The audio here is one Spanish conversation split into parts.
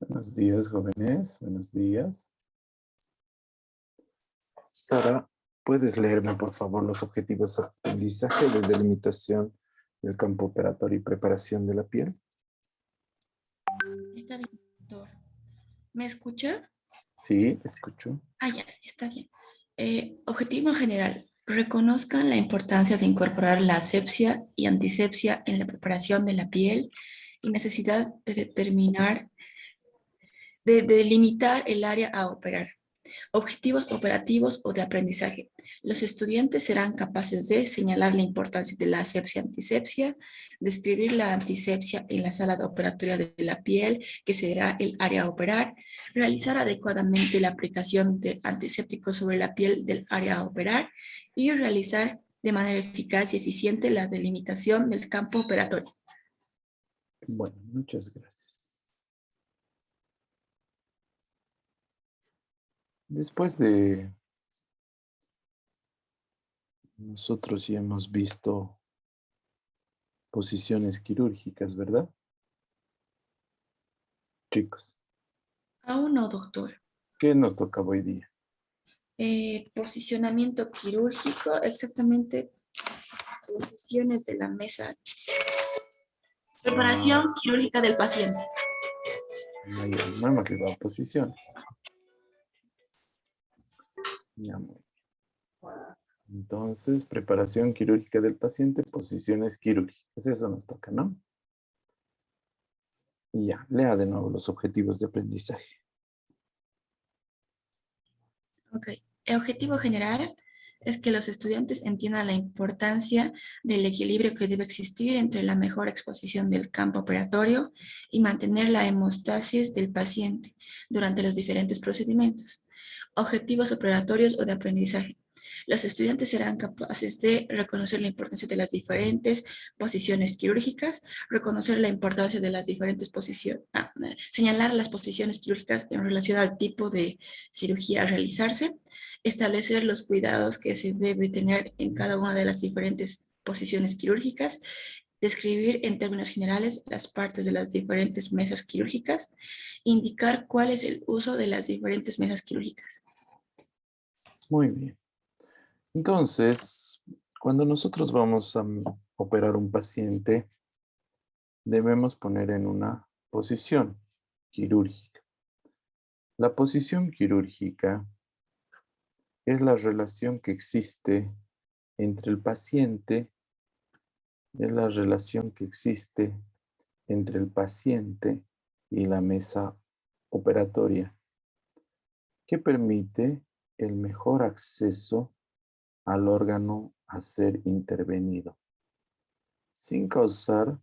Buenos días, jóvenes. Buenos días. Sara, ¿puedes leerme, por favor, los objetivos de aprendizaje de delimitación del campo operatorio y preparación de la piel? Está bien, doctor. ¿Me escucha? Sí, escucho. Ya, está bien. Objetivo general. Reconozcan la importancia de incorporar la asepsia y antisepsia en la preparación de la piel y necesidad de delimitar el área a operar. Objetivos operativos o de aprendizaje. Los estudiantes serán capaces de señalar la importancia de la asepsia-antisepsia, describir la antisepsia en la sala operatoria de la piel, que será el área a operar, realizar adecuadamente la aplicación de antiséptico sobre la piel del área a operar y realizar de manera eficaz y eficiente la delimitación del campo operatorio. Bueno, muchas gracias. Después de nosotros ya hemos visto posiciones quirúrgicas, ¿verdad? Chicos, Aún no, doctor. ¿qué nos tocaba hoy día? Posicionamiento quirúrgico, exactamente posiciones de la mesa. Preparación quirúrgica del paciente. No hemos llevado posiciones. Ya, muy bien. Entonces, preparación quirúrgica del paciente, posiciones quirúrgicas. Eso nos toca, ¿no? Y ya, lea de nuevo los objetivos de aprendizaje. Ok. El objetivo general es que los estudiantes entiendan la importancia del equilibrio que debe existir entre la mejor exposición del campo operatorio y mantener la hemostasis del paciente durante los diferentes procedimientos. Objetivos operatorios o de aprendizaje. Los estudiantes serán capaces de reconocer la importancia de las diferentes posiciones quirúrgicas, reconocer la importancia de las diferentes posiciones, señalar las posiciones quirúrgicas en relación al tipo de cirugía a realizarse, establecer los cuidados que se debe tener en cada una de las diferentes posiciones quirúrgicas, describir en términos generales las partes de las diferentes mesas quirúrgicas, indicar cuál es el uso de las diferentes mesas quirúrgicas. Muy bien. Entonces, cuando nosotros vamos a operar un paciente, debemos poner en una posición quirúrgica. La posición quirúrgica es la relación que existe entre el paciente, es la relación que existe entre el paciente y la mesa operatoria, que permite el mejor acceso al órgano a ser intervenido, sin causar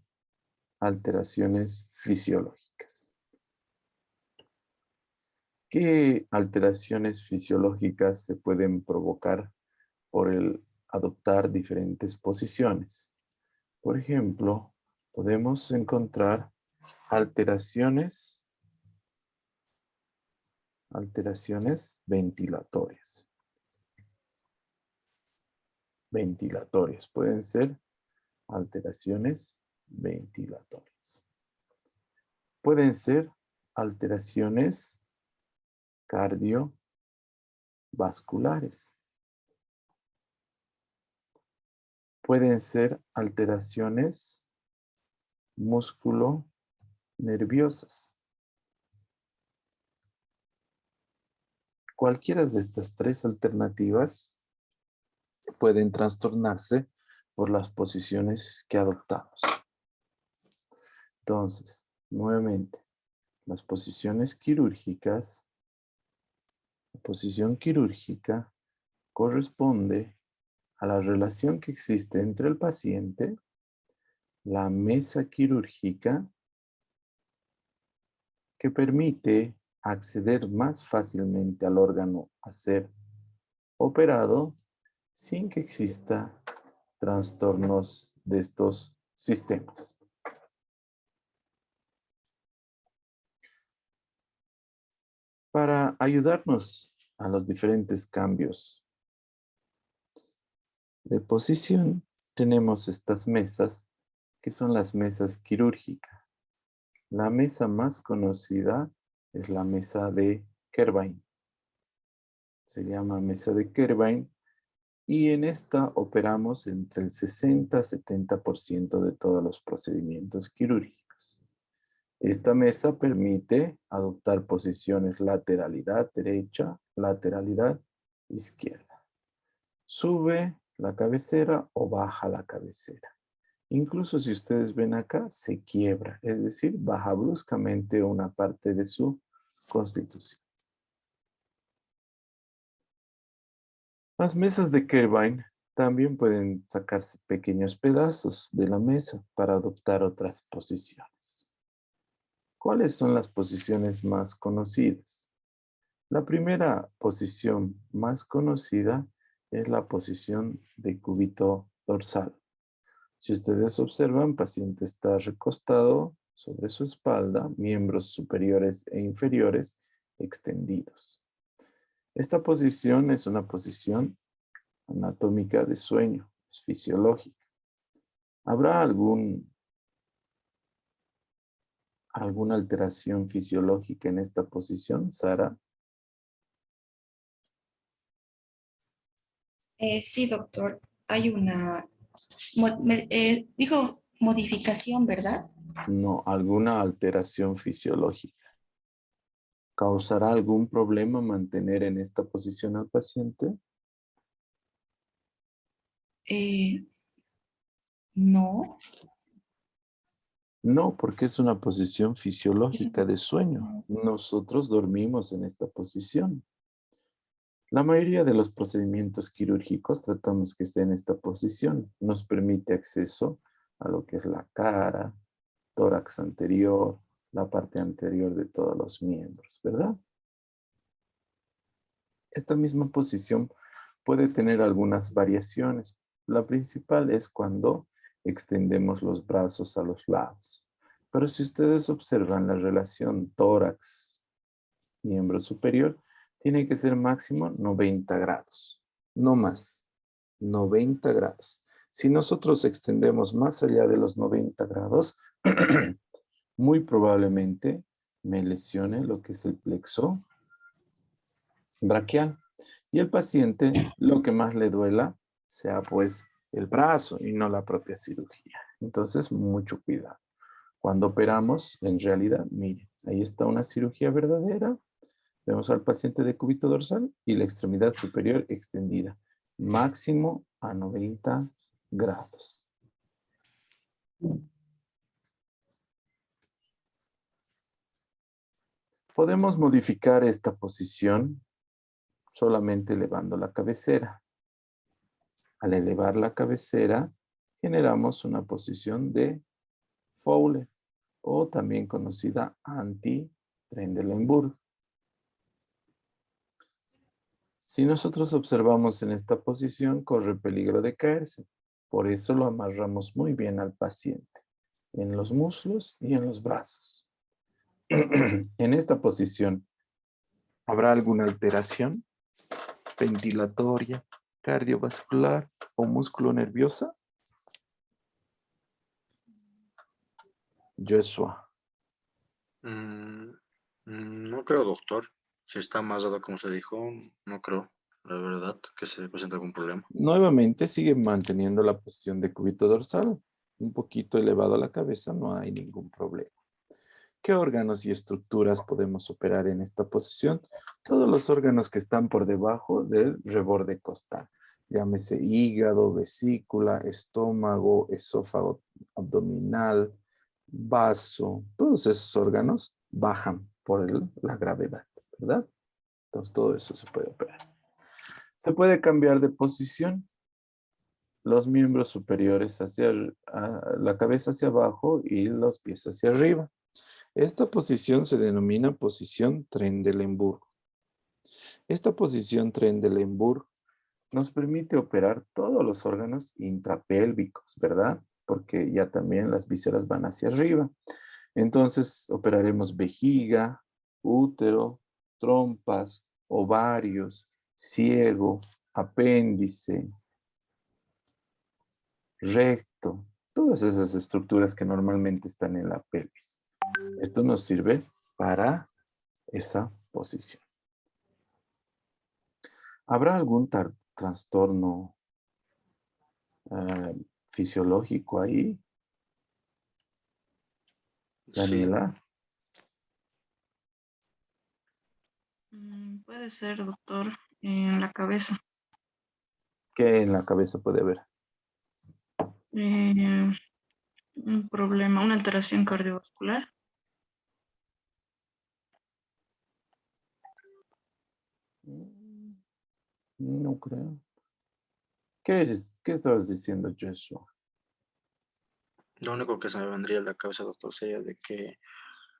alteraciones fisiológicas. ¿Qué alteraciones fisiológicas se pueden provocar por el adoptar diferentes posiciones? Por ejemplo, podemos encontrar alteraciones ventilatorias. Pueden ser alteraciones ventilatorias. Pueden ser alteraciones cardiovasculares. Pueden ser alteraciones músculo-nerviosas. Cualquiera de estas tres alternativas pueden trastornarse por las posiciones que adoptamos. Entonces, nuevamente, las posiciones quirúrgicas, la posición quirúrgica corresponde a la relación que existe entre el paciente, la mesa quirúrgica, que permite acceder más fácilmente al órgano a ser operado sin que exista trastornos de estos sistemas. Para ayudarnos a los diferentes cambios de posición, tenemos estas mesas que son las mesas quirúrgicas. La mesa más conocida es la mesa de Kervain. Se llama mesa de Kervain. Y en esta operamos entre el 60-70% de todos los procedimientos quirúrgicos. Esta mesa permite adoptar posiciones lateralidad derecha, lateralidad izquierda. Sube la cabecera o baja la cabecera. Incluso si ustedes ven acá, se quiebra, es decir, baja bruscamente una parte de su constitución. Las mesas de Kervain también pueden sacarse pequeños pedazos de la mesa para adoptar otras posiciones. ¿Cuáles son las posiciones más conocidas? La primera posición más conocida es la posición de cúbito dorsal. Si ustedes observan, el paciente está recostado sobre su espalda, miembros superiores e inferiores extendidos. Esta posición es una posición anatómica de sueño, es fisiológica. ¿Habrá alguna alteración fisiológica en esta posición, Sara? Sí, doctor. Hay una, dijo modificación, ¿verdad? No, alguna alteración fisiológica. ¿Causará algún problema mantener en esta posición al paciente? No. No, porque es una posición fisiológica de sueño. Nosotros dormimos en esta posición. La mayoría de los procedimientos quirúrgicos tratamos que esté en esta posición. Nos permite acceso a lo que es la cara, tórax anterior, la parte anterior de todos los miembros, ¿verdad? Esta misma posición puede tener algunas variaciones. La principal es cuando extendemos los brazos a los lados. Pero si ustedes observan la relación tórax, miembro superior, tiene que ser máximo 90 grados, no más, 90 grados. Si nosotros extendemos más allá de los 90 grados, muy probablemente me lesione lo que es el plexo braquial. Y el paciente, lo que más le duela, sea pues el brazo y no la propia cirugía. Entonces, mucho cuidado. Cuando operamos, en realidad, miren, ahí está una cirugía verdadera. Vemos al paciente de cúbito dorsal y la extremidad superior extendida, máximo a 90 grados. Podemos modificar esta posición solamente elevando la cabecera. Al elevar la cabecera, generamos una posición de Fowler, o también conocida anti-Trendelenburg. Si nosotros observamos en esta posición, corre peligro de caerse. Por eso lo amarramos muy bien al paciente, en los muslos y en los brazos. En esta posición, ¿habrá alguna alteración ventilatoria, cardiovascular o músculo nerviosa? Joshua. No creo, doctor. Si está más dado como se dijo, no creo, la verdad, que se presente algún problema. Nuevamente sigue manteniendo la posición de cúbito dorsal. Un poquito elevado a la cabeza, no hay ningún problema. ¿Qué órganos y estructuras podemos operar en esta posición? Todos los órganos que están por debajo del reborde costal. Llámese hígado, vesícula, estómago, esófago abdominal, vaso. Todos esos órganos bajan por la gravedad, ¿verdad? Entonces todo eso se puede operar. Se puede cambiar de posición. Los miembros superiores hacia la cabeza hacia abajo y los pies hacia arriba. Esta posición se denomina posición Trendelenburg. Esta posición Trendelenburg nos permite operar todos los órganos intrapélvicos, ¿verdad? Porque ya también las vísceras van hacia arriba. Entonces operaremos vejiga, útero, trompas, ovarios, ciego, apéndice, recto, todas esas estructuras que normalmente están en la pelvis. Esto nos sirve para esa posición. ¿Habrá algún trastorno fisiológico ahí, Sí, Daniela? Puede ser, doctor, en la cabeza. ¿Qué en la cabeza puede haber? Eh, un problema, una alteración cardiovascular. Mm, No creo. ¿Qué estabas diciendo, Joshua? lo único que se me vendría a la cabeza, doctor, sería de que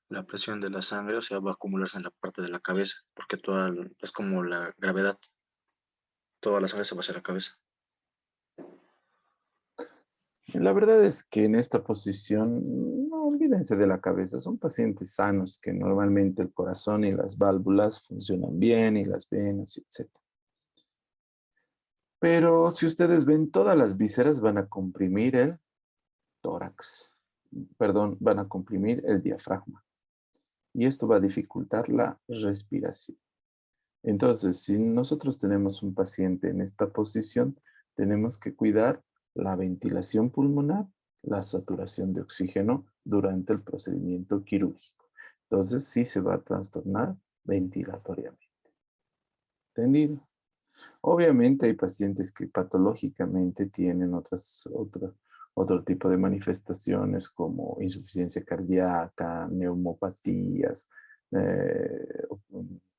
la presión de la sangre, o sea, va a acumularse en la parte de la cabeza, porque es como la gravedad, toda la sangre se va hacia la cabeza. La verdad es que en esta posición, no olvídense de la cabeza, son pacientes sanos que normalmente el corazón y las válvulas funcionan bien y las venas, etc. Pero si ustedes ven, todas las vísceras van a comprimir el tórax, perdón, van a comprimir el diafragma y esto va a dificultar la respiración. Entonces, si nosotros tenemos un paciente en esta posición, tenemos que cuidar la ventilación pulmonar, la saturación de oxígeno durante el procedimiento quirúrgico. Entonces, sí se va a trastornar ventilatoriamente. ¿Entendido? Obviamente hay pacientes que patológicamente tienen otro tipo de manifestaciones como insuficiencia cardíaca, neumopatías, eh,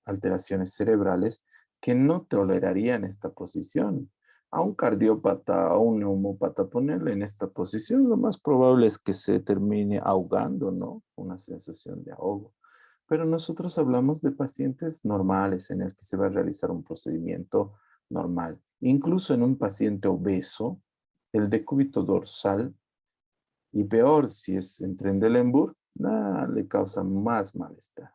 alteraciones cerebrales que no tolerarían esta posición. A un cardiópata o un neumópata ponerle en esta posición, lo más probable es que se termine ahogando, ¿no? Una sensación de ahogo. Pero nosotros hablamos de pacientes normales en el que se va a realizar un procedimiento normal. Incluso en un paciente obeso, el decúbito dorsal, y peor si es en Trendelenburg, le causa más malestar.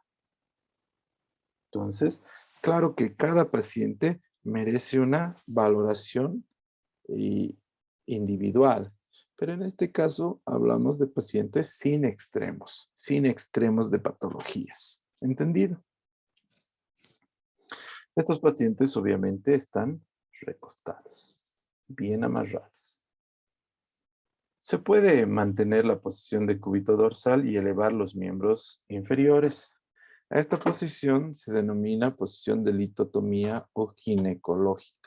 Entonces, claro que cada paciente merece una valoración individual, pero en este caso hablamos de pacientes sin extremos de patologías. ¿Entendido? Estos pacientes obviamente están recostados, bien amarrados. Se puede mantener la posición de cúbito dorsal y elevar los miembros inferiores. A esta posición se denomina posición de litotomía o ginecológica.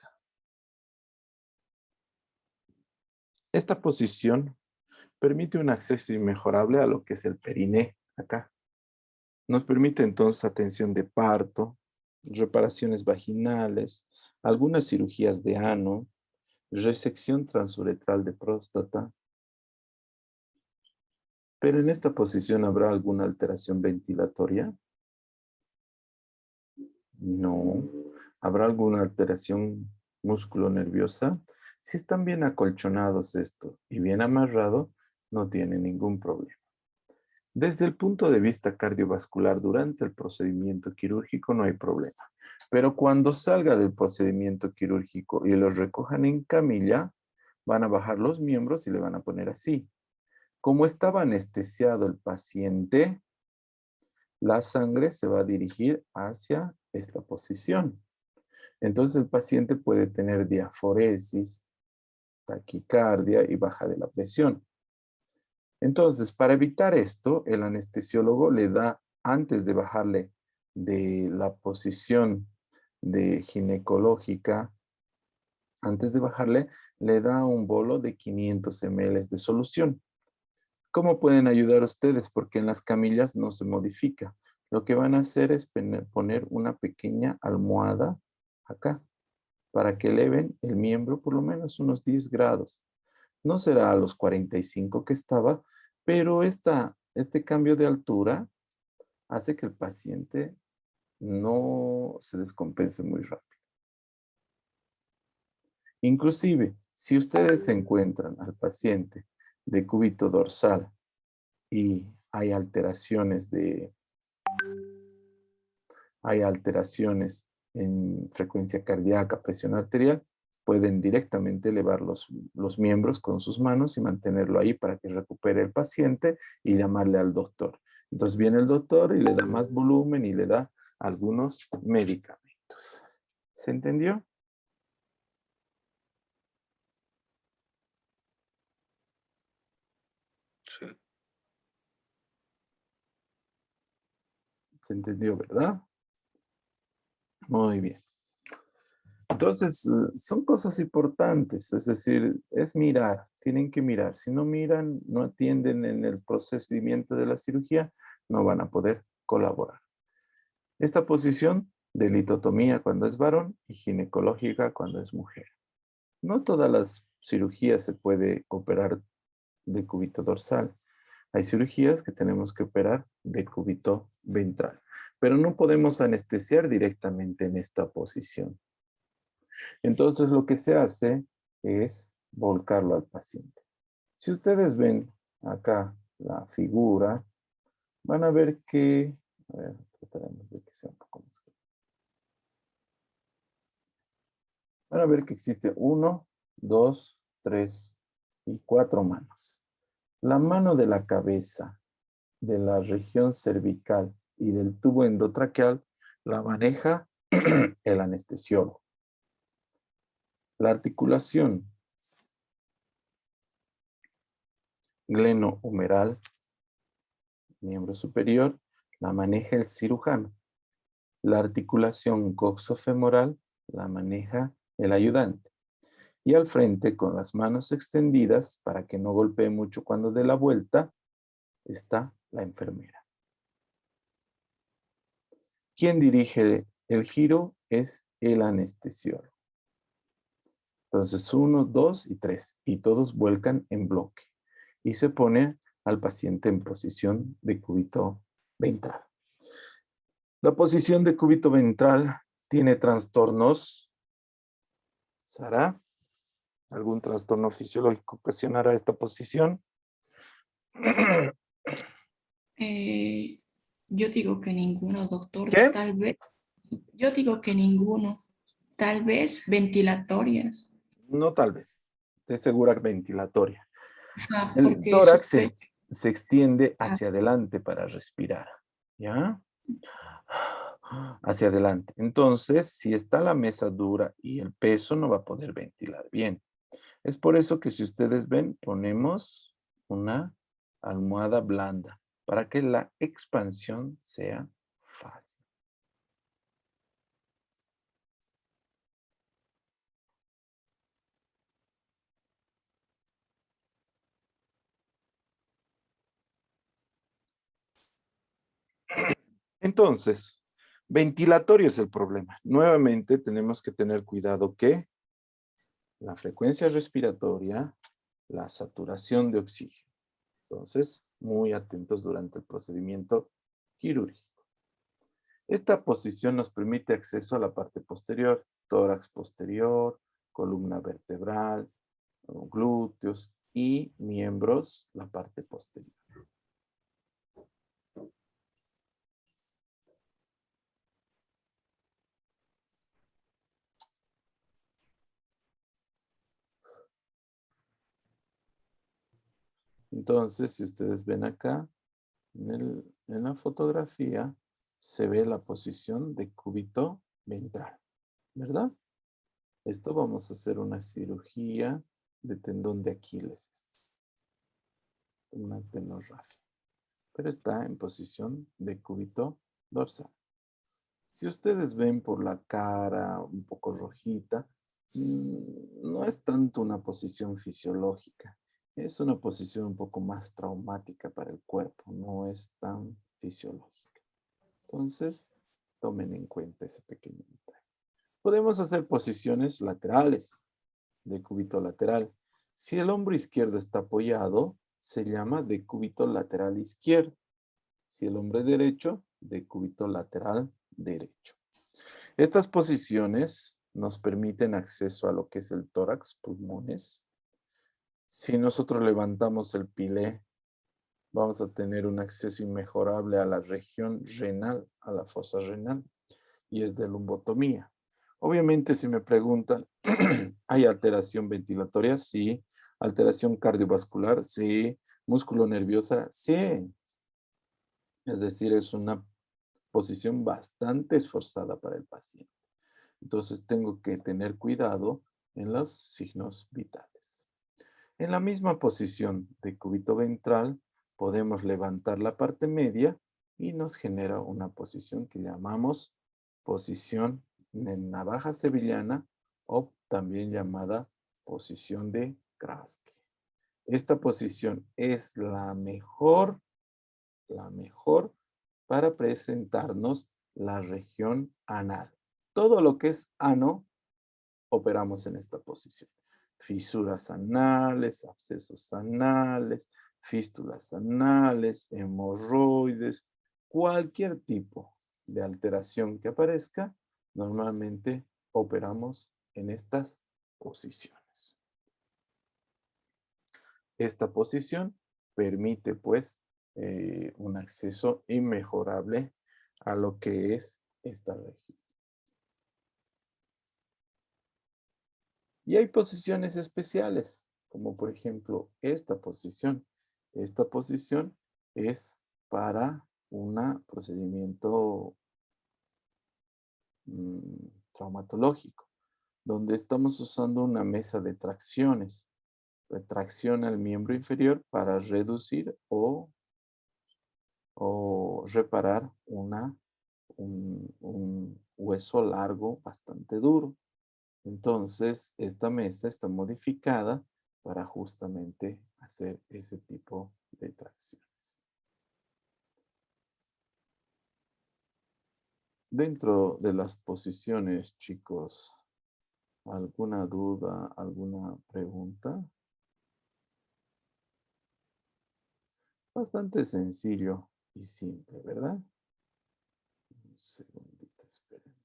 Esta posición permite un acceso inmejorable a lo que es el periné, acá. Nos permite entonces atención de parto, reparaciones vaginales, algunas cirugías de ano, resección transuretral de próstata. Pero en esta posición, ¿habrá alguna alteración ventilatoria? No. ¿Habrá alguna alteración músculo-nerviosa? Si están bien acolchonados esto y bien amarrado, no tiene ningún problema. Desde el punto de vista cardiovascular, durante el procedimiento quirúrgico no hay problema. Pero cuando salga del procedimiento quirúrgico y los recojan en camilla, van a bajar los miembros y le van a poner así. Como estaba anestesiado el paciente, la sangre se va a dirigir hacia esta posición. Entonces el paciente puede tener diaforesis, taquicardia y baja de la presión. Entonces, para evitar esto, el anestesiólogo le da, antes de bajarle de la posición de ginecológica, antes de bajarle, le da un bolo de 500 ml de solución. ¿Cómo pueden ayudar ustedes? Porque en las camillas no se modifica. Lo que van a hacer es poner una pequeña almohada acá para que eleven el miembro por lo menos unos 10 grados. No será a los 45 que estaba, pero este cambio de altura hace que el paciente no se descompense muy rápido. Inclusive, si ustedes encuentran al paciente de cúbito dorsal y hay alteraciones en frecuencia cardíaca, presión arterial, pueden directamente elevar los miembros con sus manos y mantenerlo ahí para que recupere el paciente y llamarle al doctor. Entonces viene el doctor y le da más volumen y le da algunos medicamentos. ¿Se entendió? Sí. ¿Se entendió, verdad? Muy bien. Entonces, son cosas importantes, es decir, es mirar, tienen que mirar. Si no miran, no atienden en el procedimiento de la cirugía, no van a poder colaborar. Esta posición de litotomía cuando es varón y ginecológica cuando es mujer. No todas las cirugías se puede operar de cúbito dorsal. Hay cirugías que tenemos que operar de cúbito ventral, pero no podemos anestesiar directamente en esta posición. Entonces lo que se hace es volcarlo al paciente. Si ustedes ven acá la figura, van a ver que, a ver, trataremos de que sea un poco más claro. Van a ver que existe 1, 2, 3 y 4 manos. La mano de la cabeza, de la región cervical y del tubo endotraqueal la maneja el anestesiólogo. La articulación glenohumeral, miembro superior, la maneja el cirujano. La articulación coxofemoral la maneja el ayudante. Y al frente, con las manos extendidas, para que no golpee mucho cuando dé la vuelta, está la enfermera. Quien dirige el giro es el anestesiólogo. Entonces, 1, 2 y 3. Y todos vuelcan en bloque. Y se pone al paciente en posición de cúbito ventral. La posición de cúbito ventral tiene trastornos. ¿Sara? ¿Algún trastorno fisiológico ocasionará esta posición? Yo digo que ninguno, doctor. ¿Qué? Tal vez. Yo digo que ninguno. Tal vez ventilatorias. No, tal vez. Estoy segura que ventilatoria. El Porque tórax su pecho. se extiende hacia adelante para respirar. ¿Ya? Hacia adelante. Entonces, si está la mesa dura y el peso, no va a poder ventilar bien. Es por eso que si ustedes ven, ponemos una almohada blanda para que la expansión sea fácil. Entonces, ventilatorio es el problema. Nuevamente tenemos que tener cuidado que la frecuencia respiratoria, la saturación de oxígeno. Entonces, muy atentos durante el procedimiento quirúrgico. Esta posición nos permite acceso a la parte posterior, tórax posterior, columna vertebral, glúteos y miembros, la parte posterior. Entonces, si ustedes ven acá, en la fotografía, se ve la posición de cúbito ventral, ¿verdad? Esto vamos a hacer una cirugía de tendón de Aquiles. Una tenorrafia. Pero está en posición de cúbito dorsal. Si ustedes ven por la cara un poco rojita, no es tanto una posición fisiológica. Es una posición un poco más traumática para el cuerpo. No es tan fisiológica. Entonces, tomen en cuenta ese pequeño detalle. Podemos hacer posiciones laterales de cúbito lateral. Si el hombro izquierdo está apoyado, se llama decúbito lateral izquierdo. Si el hombro derecho, decúbito lateral derecho. Estas posiciones nos permiten acceso a lo que es el tórax, pulmones. Si nosotros levantamos el pilé, vamos a tener un acceso inmejorable a la región renal, a la fosa renal, y es de lumbotomía. Obviamente, si me preguntan, ¿hay alteración ventilatoria? Sí. ¿Alteración cardiovascular? Sí. ¿Músculo nerviosa? Sí. Es decir, es una posición bastante esforzada para el paciente. Entonces tengo que tener cuidado en los signos vitales. En la misma posición de cúbito ventral, podemos levantar la parte media y nos genera una posición que llamamos posición de navaja sevillana o también llamada posición de Kraske. Esta posición es la mejor para presentarnos la región anal. Todo lo que es ano, operamos en esta posición. Fisuras anales, abscesos anales, fístulas anales, hemorroides, cualquier tipo de alteración que aparezca, normalmente operamos en estas posiciones. Esta posición permite, pues, un acceso inmejorable a lo que es esta región. Y hay posiciones especiales, como por ejemplo esta posición. Esta posición es para un procedimiento traumatológico, donde estamos usando una mesa de tracciones. Retracción al miembro inferior para reducir o reparar un hueso largo bastante duro. Entonces, esta mesa está modificada para justamente hacer ese tipo de tracciones. Dentro de las posiciones, chicos, ¿alguna duda, alguna pregunta? Bastante sencillo y simple, ¿verdad? Un segundito, espérenme.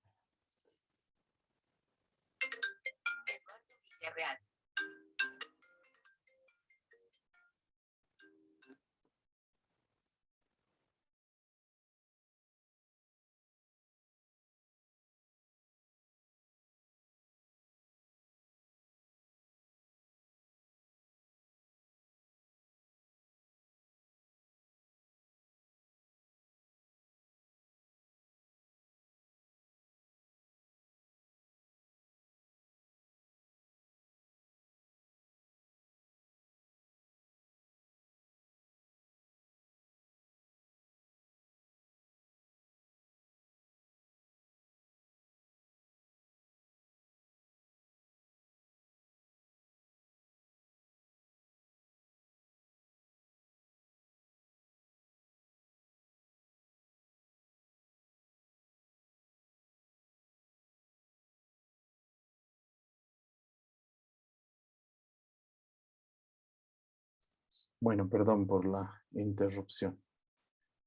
Bueno, perdón por la interrupción.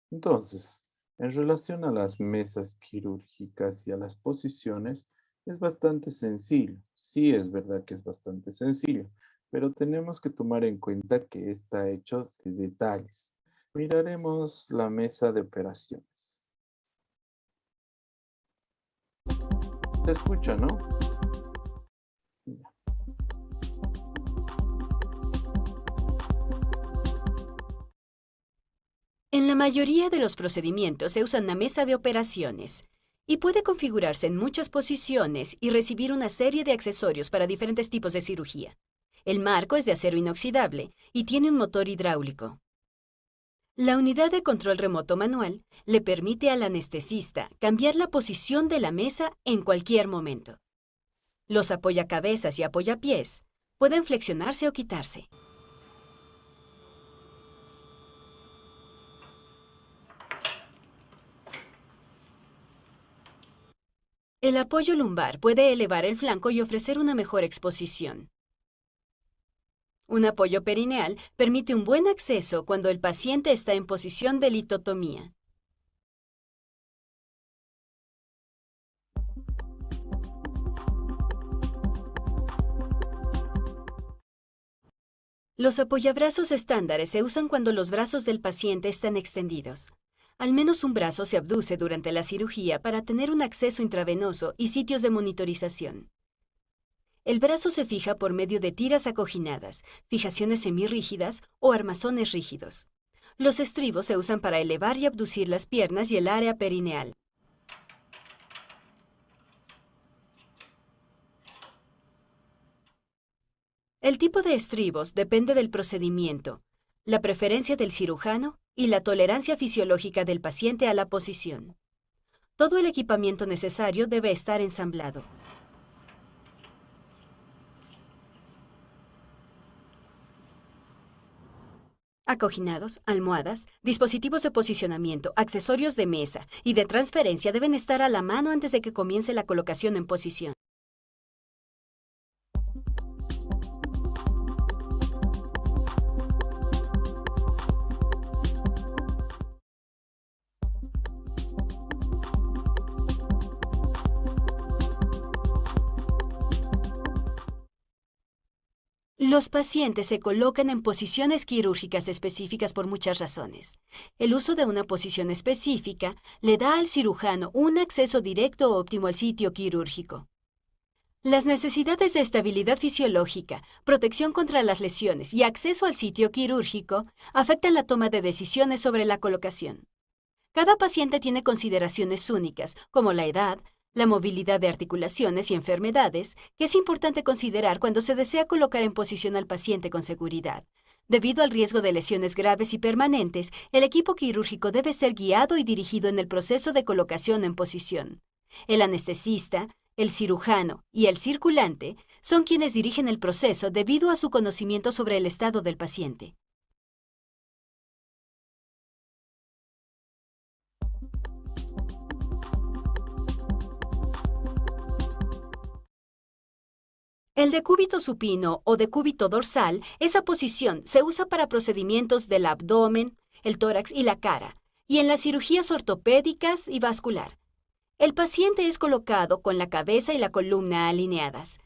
Entonces, en relación a las mesas quirúrgicas y a las posiciones, es bastante sencillo. Sí, es verdad que es bastante sencillo, pero tenemos que tomar en cuenta que está hecho de detalles. Miraremos la mesa de operaciones. Se escucha, ¿no? Ya. En la mayoría de los procedimientos se usa una mesa de operaciones y puede configurarse en muchas posiciones y recibir una serie de accesorios para diferentes tipos de cirugía. El marco es de acero inoxidable y tiene un motor hidráulico. La unidad de control remoto manual le permite al anestesista cambiar la posición de la mesa en cualquier momento. Los apoyacabezas y apoyapiés pueden flexionarse o quitarse. El apoyo lumbar puede elevar el flanco y ofrecer una mejor exposición. Un apoyo perineal permite un buen acceso cuando el paciente está en posición de litotomía. Los apoyabrazos estándares se usan cuando los brazos del paciente están extendidos. Al menos un brazo se abduce durante la cirugía para tener un acceso intravenoso y sitios de monitorización. El brazo se fija por medio de tiras acoginadas, fijaciones semirrígidas o armazones rígidos. Los estribos se usan para elevar y abducir las piernas y el área perineal. El tipo de estribos depende del procedimiento, la preferencia del cirujano y la tolerancia fisiológica del paciente a la posición. Todo el equipamiento necesario debe estar ensamblado. Acoginados, almohadas, dispositivos de posicionamiento, accesorios de mesa y de transferencia deben estar a la mano antes de que comience la colocación en posición. Los pacientes se colocan en posiciones quirúrgicas específicas por muchas razones. El uso de una posición específica le da al cirujano un acceso directo o óptimo al sitio quirúrgico. Las necesidades de estabilidad fisiológica, protección contra las lesiones y acceso al sitio quirúrgico afectan la toma de decisiones sobre la colocación. Cada paciente tiene consideraciones únicas, como la edad, la movilidad de articulaciones y enfermedades, que es importante considerar cuando se desea colocar en posición al paciente con seguridad. Debido al riesgo de lesiones graves y permanentes, el equipo quirúrgico debe ser guiado y dirigido en el proceso de colocación en posición. El anestesista, el cirujano y el circulante son quienes dirigen el proceso debido a su conocimiento sobre el estado del paciente. El decúbito supino o decúbito dorsal, esa posición se usa para procedimientos del abdomen, el tórax y la cara, y en las cirugías ortopédicas y vascular. El paciente es colocado con la cabeza y la columna alineadas.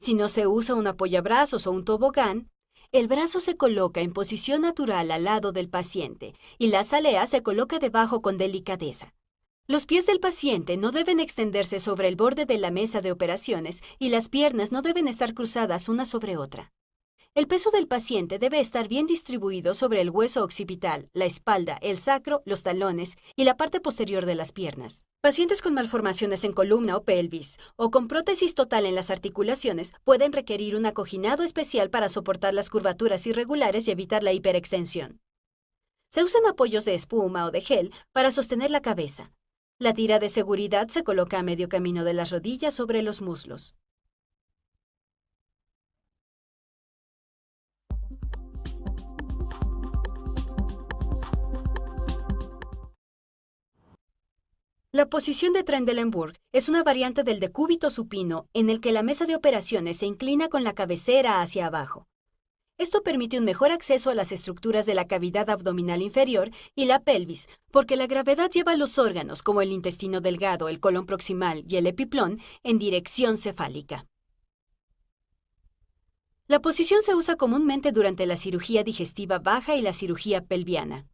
Si no se usa un apoyabrazos o un tobogán, el brazo se coloca en posición natural al lado del paciente y la azalea se coloca debajo con delicadeza. Los pies del paciente no deben extenderse sobre el borde de la mesa de operaciones y las piernas no deben estar cruzadas una sobre otra. El peso del paciente debe estar bien distribuido sobre el hueso occipital, la espalda, el sacro, los talones y la parte posterior de las piernas. Pacientes con malformaciones en columna o pelvis o con prótesis total en las articulaciones pueden requerir un acoginado especial para soportar las curvaturas irregulares y evitar la hiperextensión. Se usan apoyos de espuma o de gel para sostener la cabeza. La tira de seguridad se coloca a medio camino de las rodillas sobre los muslos. La posición de Trendelenburg es una variante del decúbito supino en el que la mesa de operaciones se inclina con la cabecera hacia abajo. Esto permite un mejor acceso a las estructuras de la cavidad abdominal inferior y la pelvis, porque la gravedad lleva los órganos, como el intestino delgado, el colon proximal y el epiplón, en dirección cefálica. La posición se usa comúnmente durante la cirugía digestiva baja y la cirugía pelviana.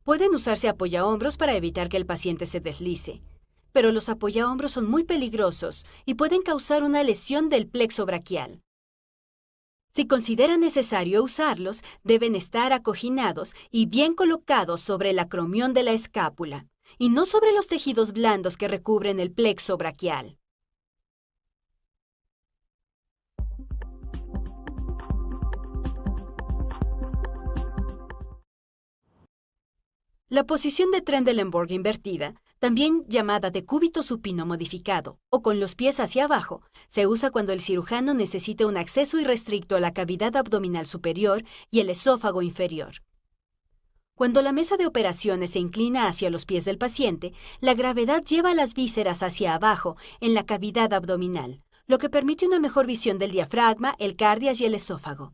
Pueden usarse apoyahombros para evitar que el paciente se deslice, pero los apoyahombros son muy peligrosos y pueden causar una lesión del plexo braquial. Si considera necesario usarlos, deben estar acoginados y bien colocados sobre el acromión de la escápula, y no sobre los tejidos blandos que recubren el plexo braquial. La posición de Trendelenburg invertida, también llamada decúbito supino modificado o con los pies hacia abajo, se usa cuando el cirujano necesita un acceso irrestricto a la cavidad abdominal superior y el esófago inferior. Cuando la mesa de operaciones se inclina hacia los pies del paciente, la gravedad lleva las vísceras hacia abajo en la cavidad abdominal, lo que permite una mejor visión del diafragma, el cardias y el esófago.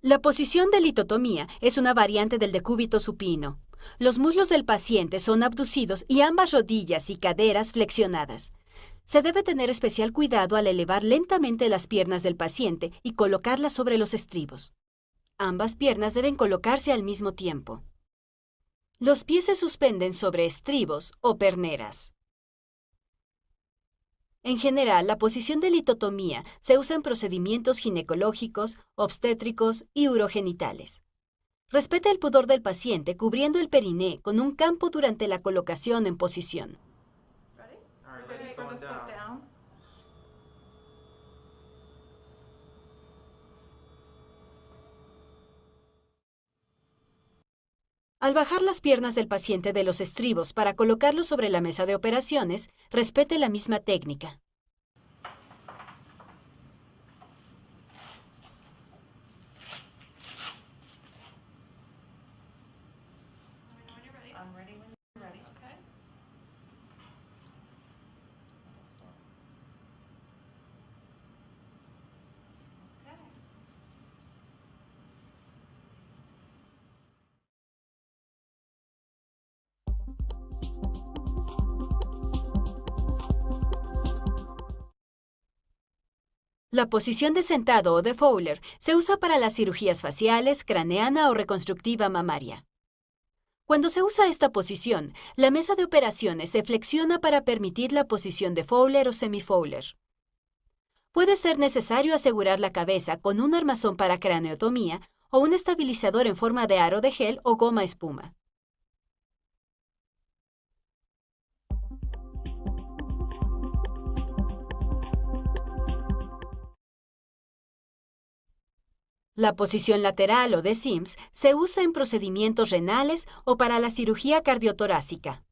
La posición de litotomía es una variante del decúbito supino. Los muslos del paciente son abducidos y ambas rodillas y caderas flexionadas. Se debe tener especial cuidado al elevar lentamente las piernas del paciente y colocarlas sobre los estribos. Ambas piernas deben colocarse al mismo tiempo. Los pies se suspenden sobre estribos o perneras. En general, la posición de litotomía se usa en procedimientos ginecológicos, obstétricos y urogenitales. Respete el pudor del paciente cubriendo el periné con un campo durante la colocación en posición. Al bajar las piernas del paciente de los estribos para colocarlos sobre la mesa de operaciones, respete la misma técnica. La posición de sentado o de Fowler se usa para las cirugías faciales, craneana o reconstructiva mamaria. Cuando se usa esta posición, la mesa de operaciones se flexiona para permitir la posición de Fowler o semi-Fowler. Puede ser necesario asegurar la cabeza con un armazón para craneotomía o un estabilizador en forma de aro de gel o goma espuma. La posición lateral o de Sims se usa en procedimientos renales o para la cirugía cardiotorácica.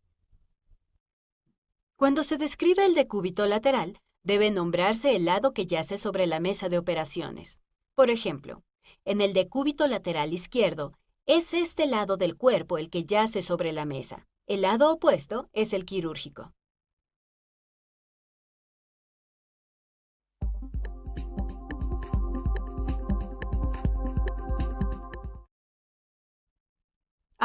Cuando se describe el decúbito lateral, debe nombrarse el lado que yace sobre la mesa de operaciones. Por ejemplo, en el decúbito lateral izquierdo, es este lado del cuerpo el que yace sobre la mesa. El lado opuesto es el quirúrgico.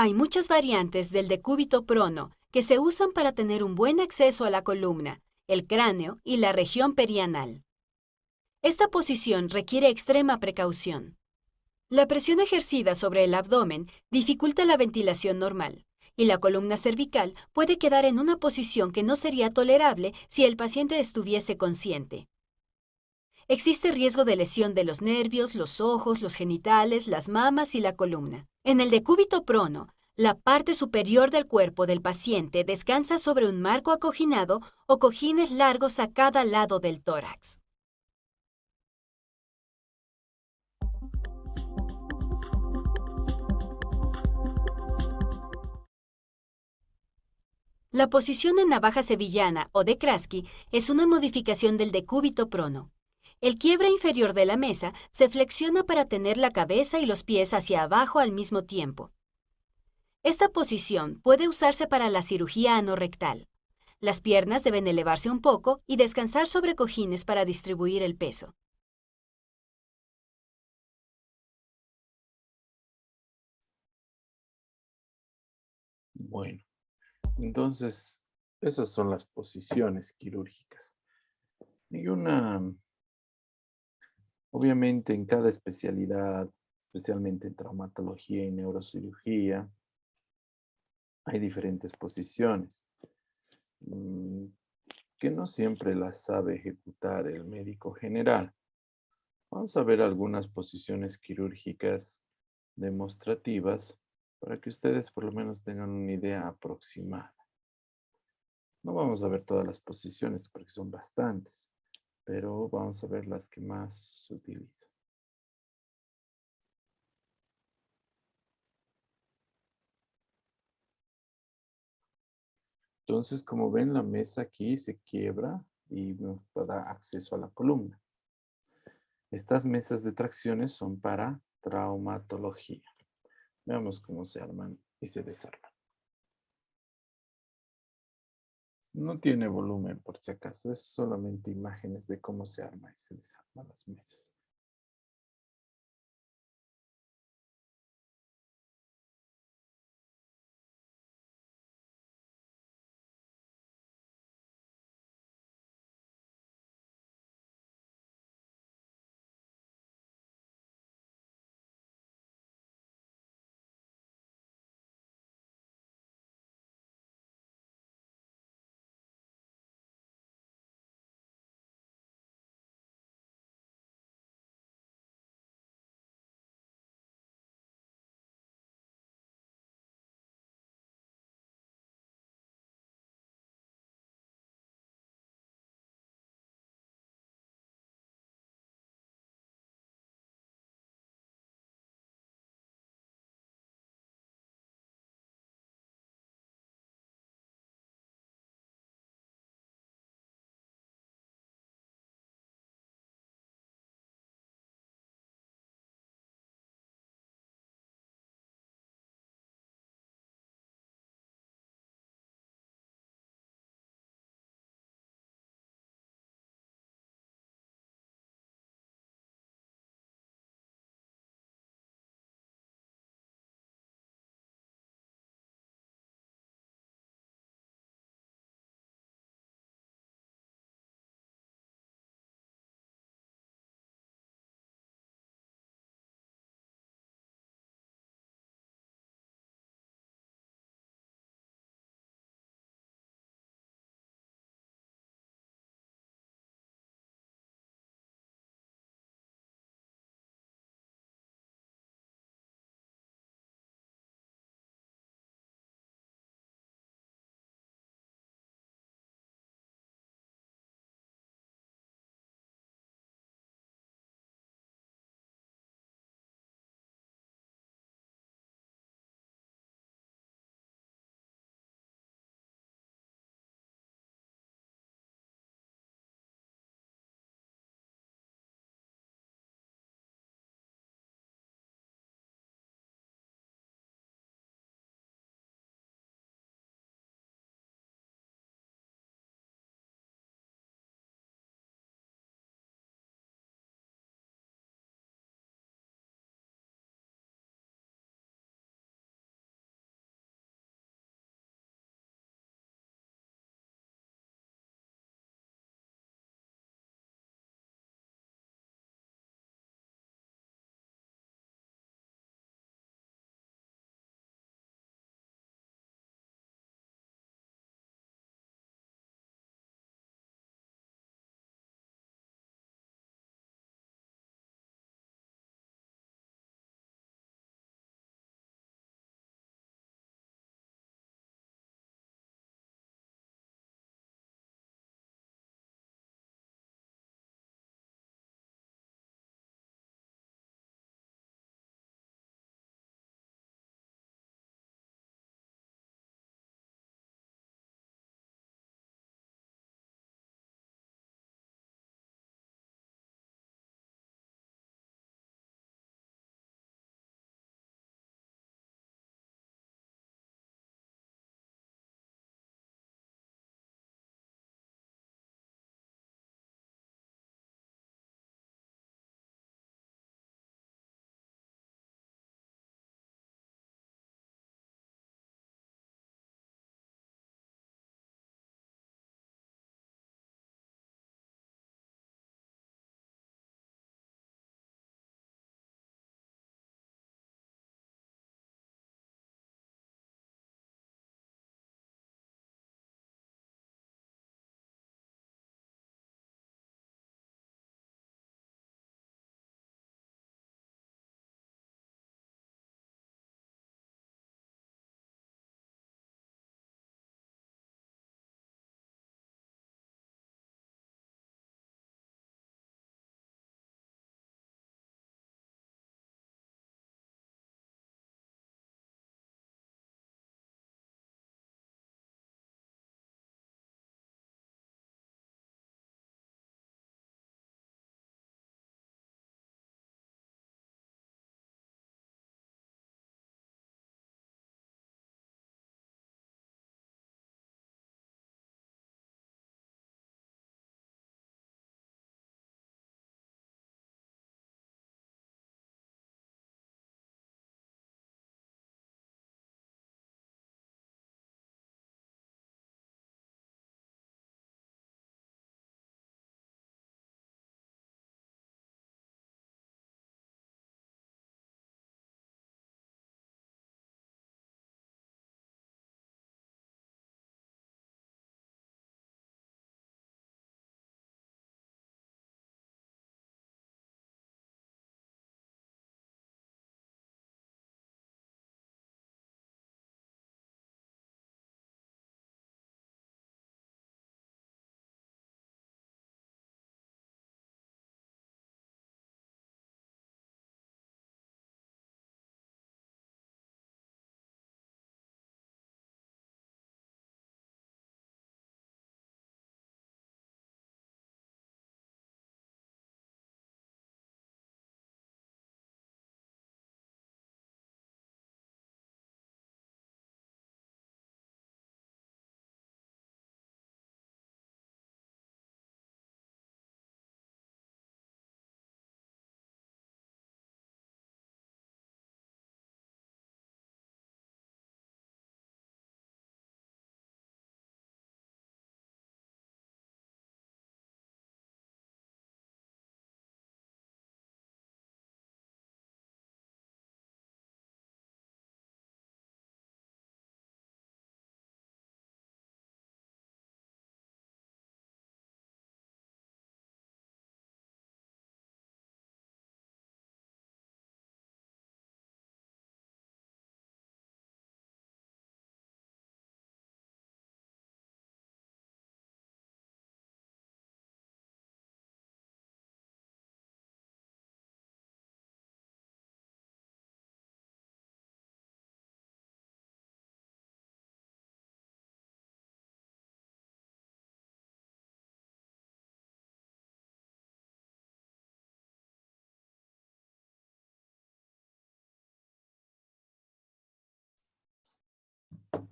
Hay muchas variantes del decúbito prono que se usan para tener un buen acceso a la columna, el cráneo y la región perianal. Esta posición requiere extrema precaución. La presión ejercida sobre el abdomen dificulta la ventilación normal, y la columna cervical puede quedar en una posición que no sería tolerable si el paciente estuviese consciente. Existe riesgo de lesión de los nervios, los ojos, los genitales, las mamas y la columna. En el decúbito prono, la parte superior del cuerpo del paciente descansa sobre un marco acoginado o cojines largos a cada lado del tórax. La posición en navaja sevillana o de Kraski es una modificación del decúbito prono. El quiebre inferior de la mesa se flexiona para tener la cabeza y los pies hacia abajo al mismo tiempo. Esta posición puede usarse para la cirugía anorrectal. Las piernas deben elevarse un poco y descansar sobre cojines para distribuir el peso. Bueno, entonces esas son las posiciones quirúrgicas. Y obviamente en cada especialidad, especialmente en traumatología y neurocirugía, hay diferentes posiciones que no siempre las sabe ejecutar el médico general. Vamos a ver algunas posiciones quirúrgicas demostrativas para que ustedes por lo menos tengan una idea aproximada. No vamos a ver todas las posiciones porque son bastantes, pero vamos a ver las que más se utilizan. Entonces, como ven, la mesa aquí se quiebra y nos da acceso a la columna. Estas mesas de tracciones son para traumatología. Veamos cómo se arman y se desarman. No tiene volumen, por si acaso. Es solamente imágenes de cómo se arma y se desarman las mesas.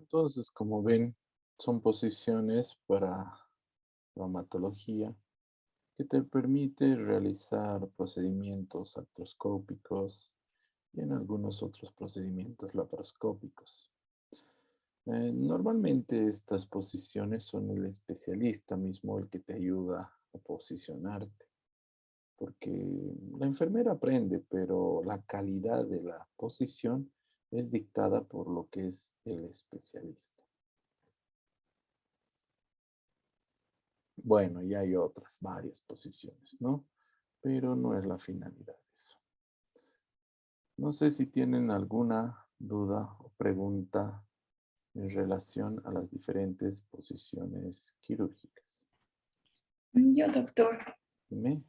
Entonces, como ven, son posiciones para traumatología que te permite realizar procedimientos artroscópicos y en algunos otros procedimientos laparoscópicos. Normalmente estas posiciones son el especialista mismo el que te ayuda a posicionarte, porque la enfermera aprende, pero la calidad de la posición es dictada por lo que es el especialista. Bueno, y hay otras varias posiciones, ¿no? Pero no es la finalidad de eso. No sé si tienen alguna duda o pregunta en relación a las diferentes posiciones quirúrgicas. Yo, doctor, Dime.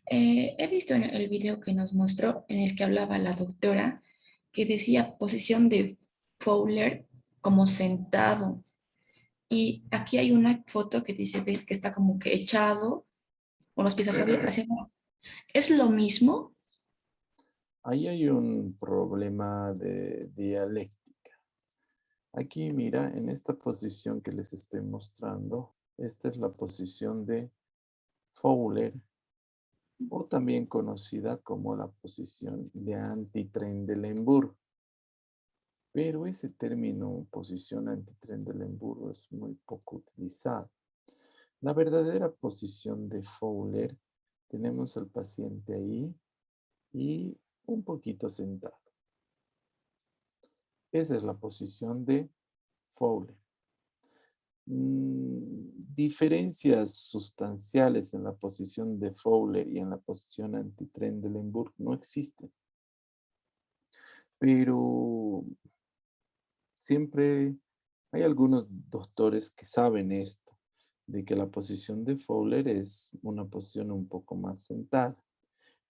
he visto en el video que nos mostró, en el que hablaba la doctora, que decía posición de Fowler como sentado. Y aquí hay una foto que dice que está como que echado, con los pies hacia. ¿Es lo mismo? Ahí hay un problema de dialéctica. Aquí, mira, en esta posición que les estoy mostrando, esta es la posición de Fowler, o también conocida como la posición de Anti-Trendelenburg. Pero ese término, posición Anti-Trendelenburg, es muy poco utilizado. La verdadera posición de Fowler, tenemos al paciente ahí y un poquito sentado. Esa es la posición de Fowler. Diferencias sustanciales en la posición de Fowler y en la posición Anti-Trendelenburg no existen. Pero siempre hay algunos doctores que saben esto, de que la posición de Fowler es una posición un poco más sentada,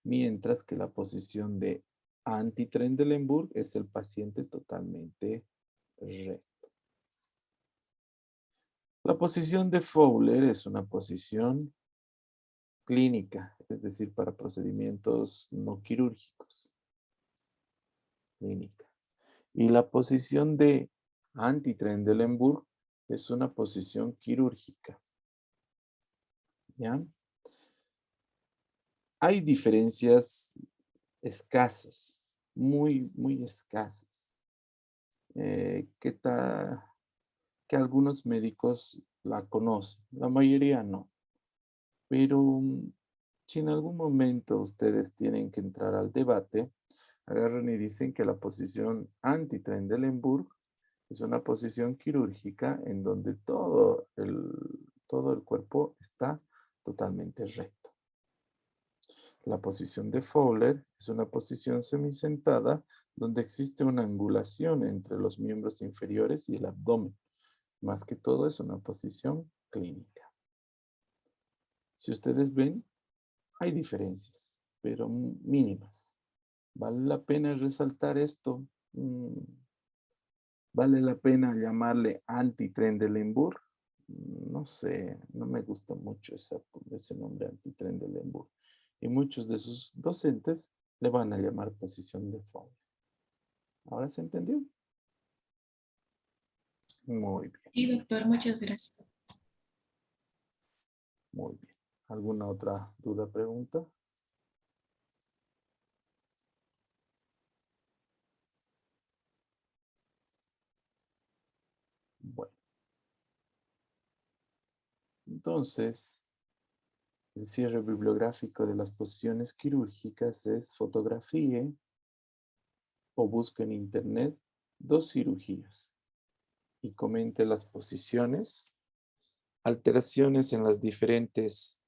mientras que la posición de Anti-Trendelenburg es el paciente totalmente recto. La posición de Fowler es una posición clínica, es decir, para procedimientos no quirúrgicos. Clínica. Y la posición de Anti-Trendelenburg es una posición quirúrgica. ¿Ya? Hay diferencias escasas, muy, muy escasas, que algunos médicos la conocen, la mayoría no. Pero si en algún momento ustedes tienen que entrar al debate, agarran y dicen que la posición Anti-Trendelenburg es una posición quirúrgica en donde todo el cuerpo está totalmente recto. La posición de Fowler es una posición semisentada donde existe una angulación entre los miembros inferiores y el abdomen. Más que todo es una posición clínica. Si ustedes ven, hay diferencias, pero mínimas. ¿Vale la pena resaltar esto? ¿Vale la pena llamarle Anti-Trendelenburg? No sé, no me gusta mucho ese nombre Anti-Trendelenburg. Y muchos de sus docentes le van a llamar posición de Fowler. ¿Ahora se entendió? Muy bien, Sí, doctor, muchas gracias. muy bien. ¿Alguna otra duda, pregunta? Bueno. Entonces, el cierre bibliográfico de las posiciones quirúrgicas es fotografíe o busque en internet 2 cirugías y comente las posiciones, alteraciones en los diferentes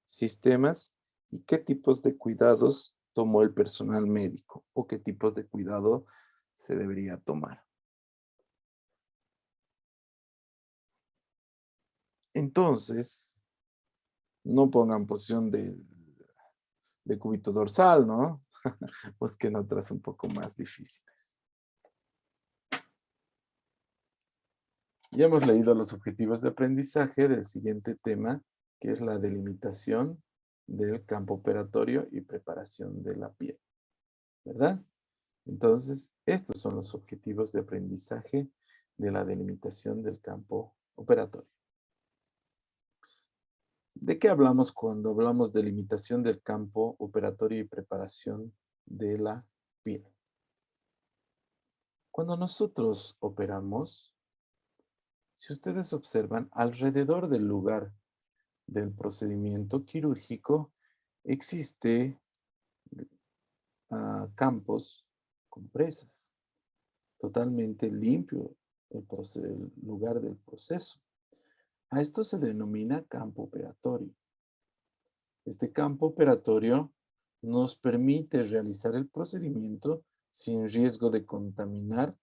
sistemas y qué tipos de cuidados tomó el personal médico o qué tipos de cuidado se debería tomar. Entonces, no pongan posición de cúbito dorsal, ¿no? Busquen otras un poco más difíciles. Ya hemos leído los objetivos de aprendizaje del siguiente tema, que es la delimitación del campo operatorio y preparación de la piel, ¿verdad? Entonces, estos son los objetivos de aprendizaje de la delimitación del campo operatorio. ¿De qué hablamos cuando hablamos de limitación del campo operatorio y preparación de la piel? Cuando nosotros operamos, si ustedes observan, alrededor del lugar del procedimiento quirúrgico existe campos con presas, totalmente limpio el lugar del proceso. A esto se denomina campo operatorio. Este campo operatorio nos permite realizar el procedimiento sin riesgo de contaminar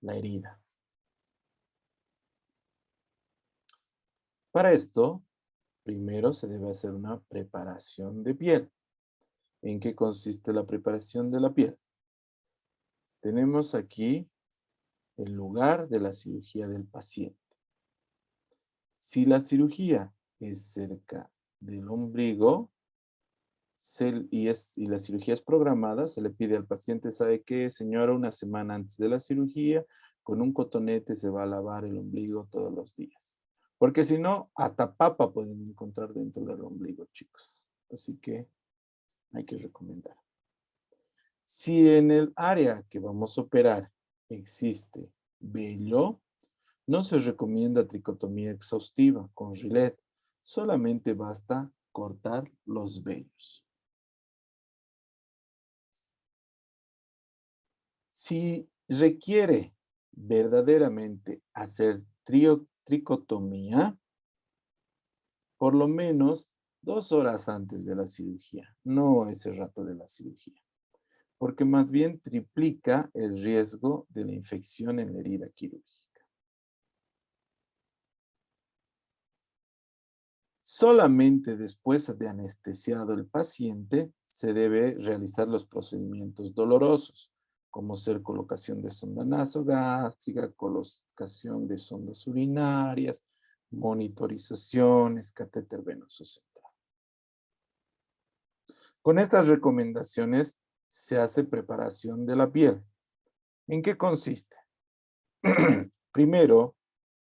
la herida. Para esto, primero se debe hacer una preparación de piel. ¿En qué consiste la preparación de la piel? Tenemos aquí el lugar de la cirugía del paciente. Si la cirugía es cerca del ombligo y la cirugía es programada, se le pide al paciente, ¿sabe qué, señora? Una semana antes de la cirugía, con un cotonete se va a lavar el ombligo todos los días. Porque si no, hasta papa pueden encontrar dentro del ombligo, chicos. Así que hay que recomendar. Si en el área que vamos a operar existe vello, no se recomienda tricotomía exhaustiva con Rillet. Solamente basta cortar los vellos. Si requiere verdaderamente hacer tricotomía, por lo menos 2 horas antes de la cirugía, no ese rato de la cirugía, porque más bien triplica el riesgo de la infección en la herida quirúrgica. Solamente después de anestesiado el paciente se debe realizar los procedimientos dolorosos, como ser colocación de sonda nasogástrica, colocación de sondas urinarias, monitorizaciones, catéter venoso central. Con estas recomendaciones se hace preparación de la piel. ¿En qué consiste? Primero,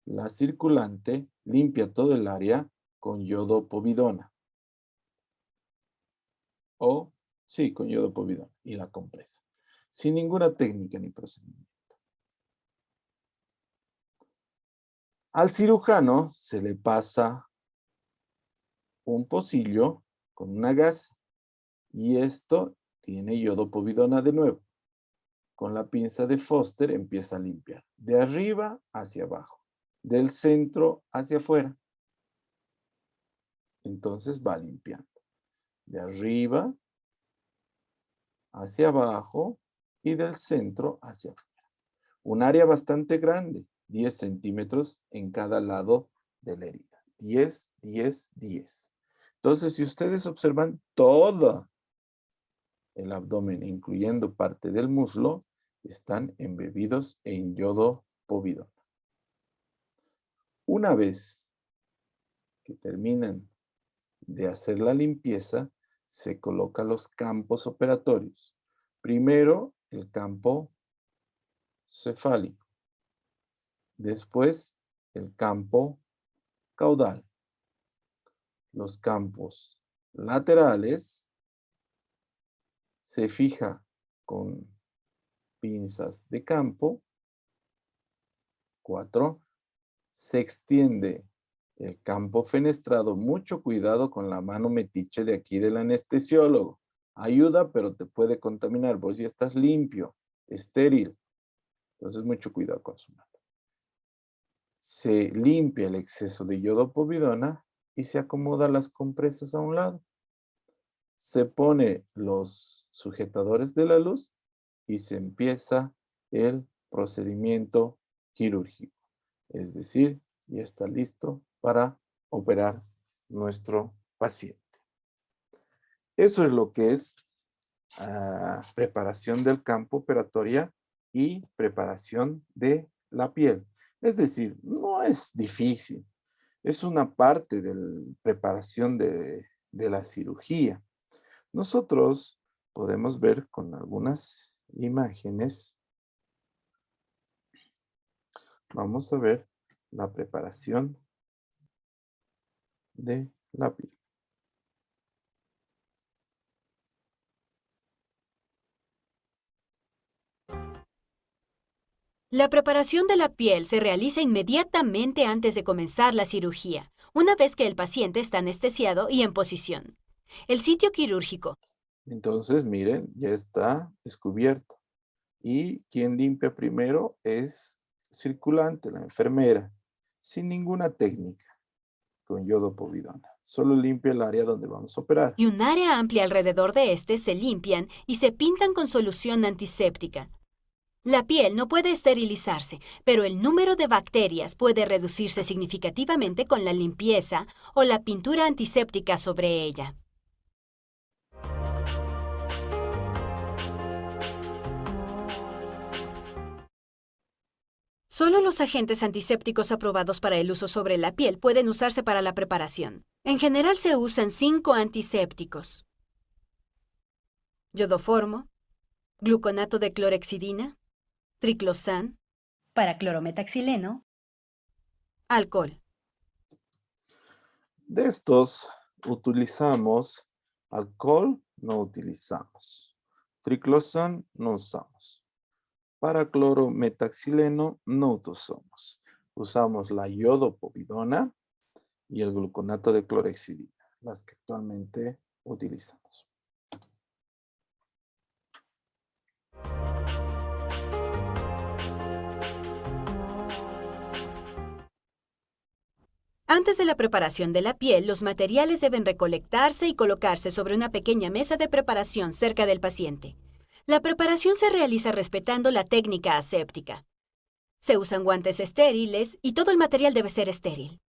la circulante limpia todo el área con iodopovidona. Con iodopovidona y la compresa. Sin ninguna técnica ni procedimiento. Al cirujano se le pasa un pocillo con una gasa y esto tiene iodopovidona de nuevo. Con la pinza de Foster empieza a limpiar. De arriba hacia abajo. Del centro hacia afuera. Entonces va limpiando. De arriba hacia abajo y del centro hacia afuera. Un área bastante grande, 10 centímetros en cada lado de la herida. 10, 10, 10. Entonces, si ustedes observan todo el abdomen, incluyendo parte del muslo, están embebidos en iodopovidona. Una vez que terminan de hacer la limpieza, se colocan los campos operatorios. Primero, el campo cefálico. Después, el campo caudal. Los campos laterales se fija con pinzas de campo. 4. Se extiende el campo fenestrado. Mucho cuidado con la mano metiche de aquí del anestesiólogo. Ayuda, pero te puede contaminar. Vos ya estás limpio, estéril. Entonces, mucho cuidado con su mano. Se limpia el exceso de iodopovidona y se acomoda las compresas a un lado. Se pone los sujetadores de la luz y se empieza el procedimiento quirúrgico. Es decir, ya está listo para operar nuestro paciente. Eso es lo que es preparación del campo operatoria y preparación de la piel. Es decir, no es difícil. Es una parte de la preparación de la cirugía. Nosotros podemos ver con algunas imágenes Vamos a ver la preparación de la piel. La preparación de la piel se realiza inmediatamente antes de comenzar la cirugía, una vez que el paciente está anestesiado y en posición. El sitio quirúrgico Entonces, miren, ya está descubierto. Y quien limpia primero es el circulante, la enfermera, sin ninguna técnica, con yodopovidona. Solo limpia el área donde vamos a operar. y un área amplia alrededor de este se limpian y se pintan con solución antiséptica. La piel no puede esterilizarse, pero el número de bacterias puede reducirse significativamente con la limpieza o la pintura antiséptica sobre ella. Solo los agentes antisépticos aprobados para el uso sobre la piel pueden usarse para la preparación. En general se usan 5 antisépticos: yodoformo, gluconato de clorhexidina, triclosan, Para clorometaxileno, alcohol. De estos utilizamos alcohol, no utilizamos. Triclosan, no usamos. Para clorometaxileno, no usamos. Usamos la yodopovidona y el gluconato de clorhexidina, las que actualmente utilizamos. Antes de la preparación de la piel, los materiales deben recolectarse y colocarse sobre una pequeña mesa de preparación cerca del paciente. La preparación se realiza respetando la técnica aséptica. Se usan guantes estériles y todo el material debe ser estéril.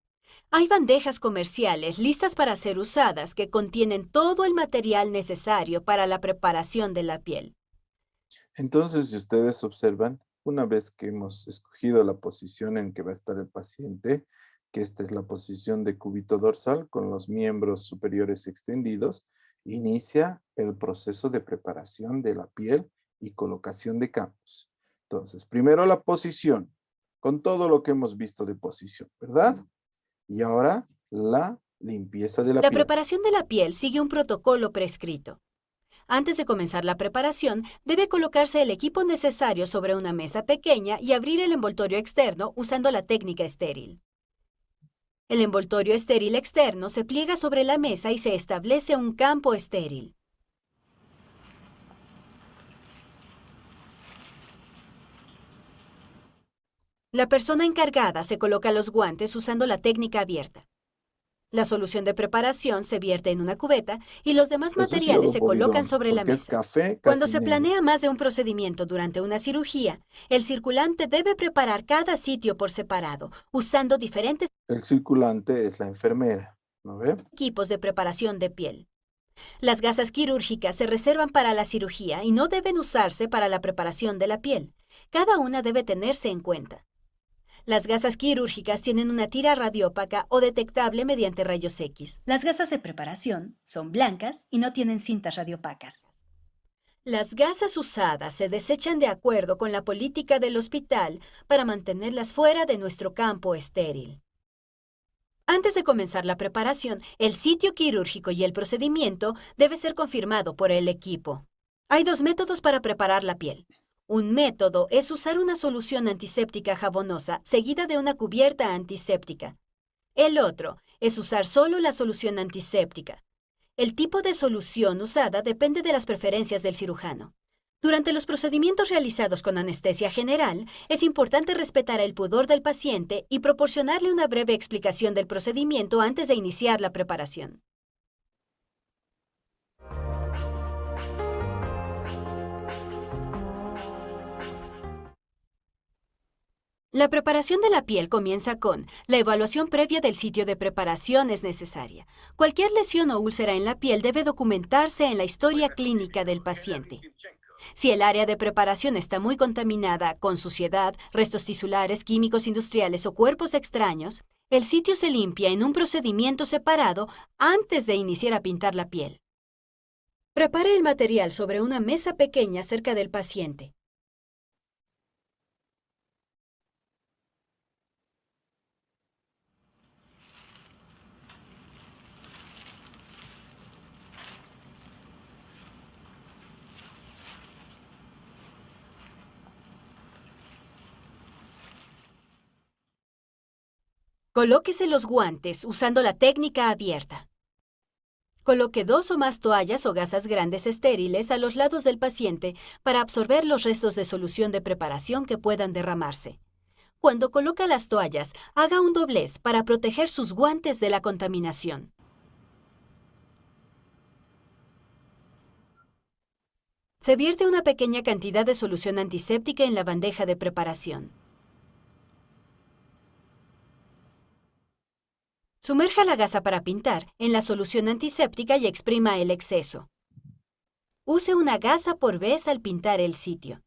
Hay bandejas comerciales listas para ser usadas que contienen todo el material necesario para la preparación de la piel. Entonces, si ustedes observan, una vez que hemos escogido la posición en que va a estar el paciente, que esta es la posición de cúbito dorsal con los miembros superiores extendidos, inicia el proceso de preparación de la piel y colocación de campos. Entonces, primero la posición, con todo lo que hemos visto de posición, ¿verdad? Y ahora la limpieza de la La piel. preparación de la piel sigue un protocolo prescrito. Antes de comenzar la preparación, debe colocarse el equipo necesario sobre una mesa pequeña y abrir el envoltorio externo usando la técnica estéril. El envoltorio estéril externo se pliega sobre la mesa y se establece un campo estéril. La persona encargada se coloca los guantes usando la técnica abierta. La solución de preparación se vierte en una cubeta y los demás Eso es materiales se yodopovidona, colocan sobre la porque es mesa. café Cuando casi se negro. planea más de un procedimiento durante una cirugía, el circulante debe preparar cada sitio por separado, usando diferentes El circulante es la enfermera, ¿no ve? equipos de preparación de piel. Las gasas quirúrgicas se reservan para la cirugía y no deben usarse para la preparación de la piel. Cada una debe tenerse en cuenta. Las gasas quirúrgicas tienen una tira radiópaca o detectable mediante rayos X. las gasas de preparación son blancas y no tienen cintas radiopacas. Las gasas usadas se desechan de acuerdo con la política del hospital para mantenerlas fuera de nuestro campo estéril. Antes de comenzar la preparación, el sitio quirúrgico y el procedimiento debe ser confirmado por el equipo. Hay 2 métodos para preparar la piel. Un método es usar una solución antiséptica jabonosa seguida de una cubierta antiséptica. El otro es usar solo la solución antiséptica. El tipo de solución usada depende de las preferencias del cirujano. Durante los procedimientos realizados con anestesia general, es importante respetar el pudor del paciente y proporcionarle una breve explicación del procedimiento antes de iniciar la preparación. La preparación de la piel comienza con la evaluación previa del sitio de preparación es necesaria. Cualquier lesión o úlcera en la piel debe documentarse en la historia clínica del paciente. Si el área de preparación está muy contaminada con suciedad, restos tisulares, químicos industriales o cuerpos extraños, el sitio se limpia en un procedimiento separado antes de iniciar a pintar la piel. Prepare el material sobre una mesa pequeña cerca del paciente. Colóquese los guantes usando la técnica abierta. Coloque 2 o más toallas o gasas grandes estériles a los lados del paciente para absorber los restos de solución de preparación que puedan derramarse. Cuando coloca las toallas, haga un doblez para proteger sus guantes de la contaminación. Se vierte una pequeña cantidad de solución antiséptica en la bandeja de preparación. Sumerja la gasa para pintar en la solución antiséptica y exprima el exceso. Use una gasa por vez al pintar el sitio.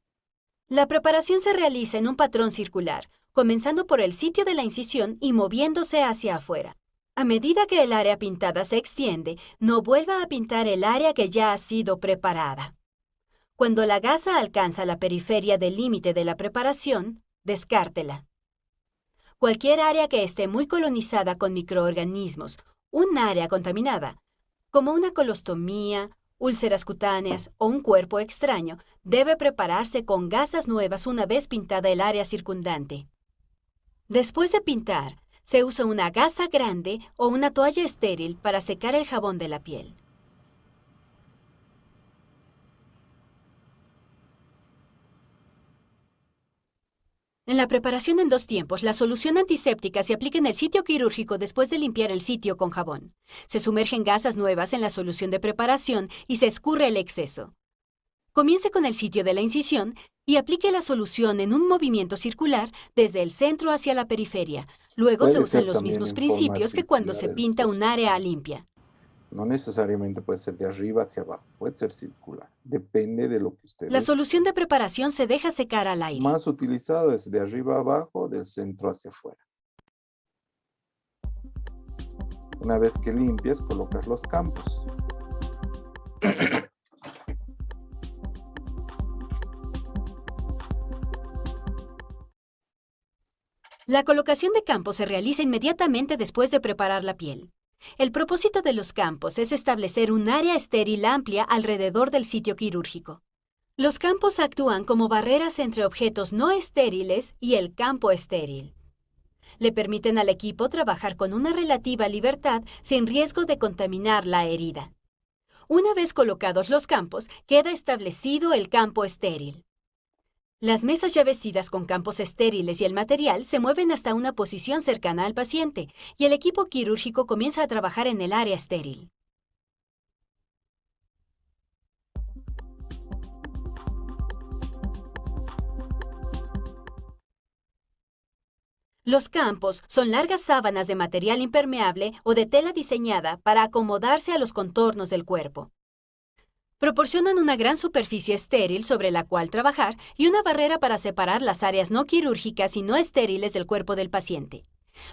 La preparación se realiza en un patrón circular, comenzando por el sitio de la incisión y moviéndose hacia afuera. A medida que el área pintada se extiende, no vuelva a pintar el área que ya ha sido preparada. Cuando la gasa alcanza la periferia del límite de la preparación, descártela. Cualquier área que esté muy colonizada con microorganismos, un área contaminada, como una colostomía, úlceras cutáneas o un cuerpo extraño, debe prepararse con gasas nuevas una vez pintada el área circundante. Después de pintar, se usa una gasa grande o una toalla estéril para secar el jabón de la piel. En la preparación en 2 tiempos, la solución antiséptica se aplica en el sitio quirúrgico después de limpiar el sitio con jabón. Se sumergen gasas nuevas en la solución de preparación y se escurre el exceso. Comience con el sitio de la incisión y aplique la solución en un movimiento circular desde el centro hacia la periferia. Luego se Puede usan ser los también mismos en forma principios que cuando se circular el pinta un área limpia. No necesariamente puede ser de arriba hacia abajo, puede ser circular. Depende de lo que La ustedes... solución de preparación se deja secar al aire. Más utilizado es de arriba a abajo, del centro hacia afuera. Una vez que limpias, colocas los campos. La colocación de campos se realiza inmediatamente después de preparar la piel. El propósito de los campos es establecer un área estéril amplia alrededor del sitio quirúrgico. Los campos actúan como barreras entre objetos no estériles y el campo estéril. Le permiten al equipo trabajar con una relativa libertad sin riesgo de contaminar la herida. Una vez colocados los campos, queda establecido el campo estéril. Las mesas ya vestidas con campos estériles y el material se mueven hasta una posición cercana al paciente y el equipo quirúrgico comienza a trabajar en el área estéril. Los campos son largas sábanas de material impermeable o de tela diseñada para acomodarse a los contornos del cuerpo. Proporcionan una gran superficie estéril sobre la cual trabajar y una barrera para separar las áreas no quirúrgicas y no estériles del cuerpo del paciente.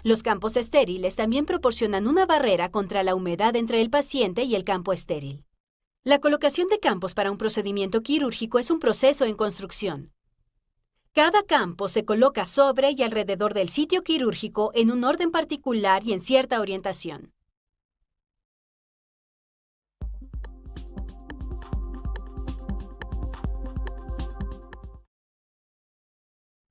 Los campos estériles también proporcionan una barrera contra la humedad entre el paciente y el campo estéril. La colocación de campos para un procedimiento quirúrgico es un proceso en construcción. Cada campo se coloca sobre y alrededor del sitio quirúrgico en un orden particular y en cierta orientación.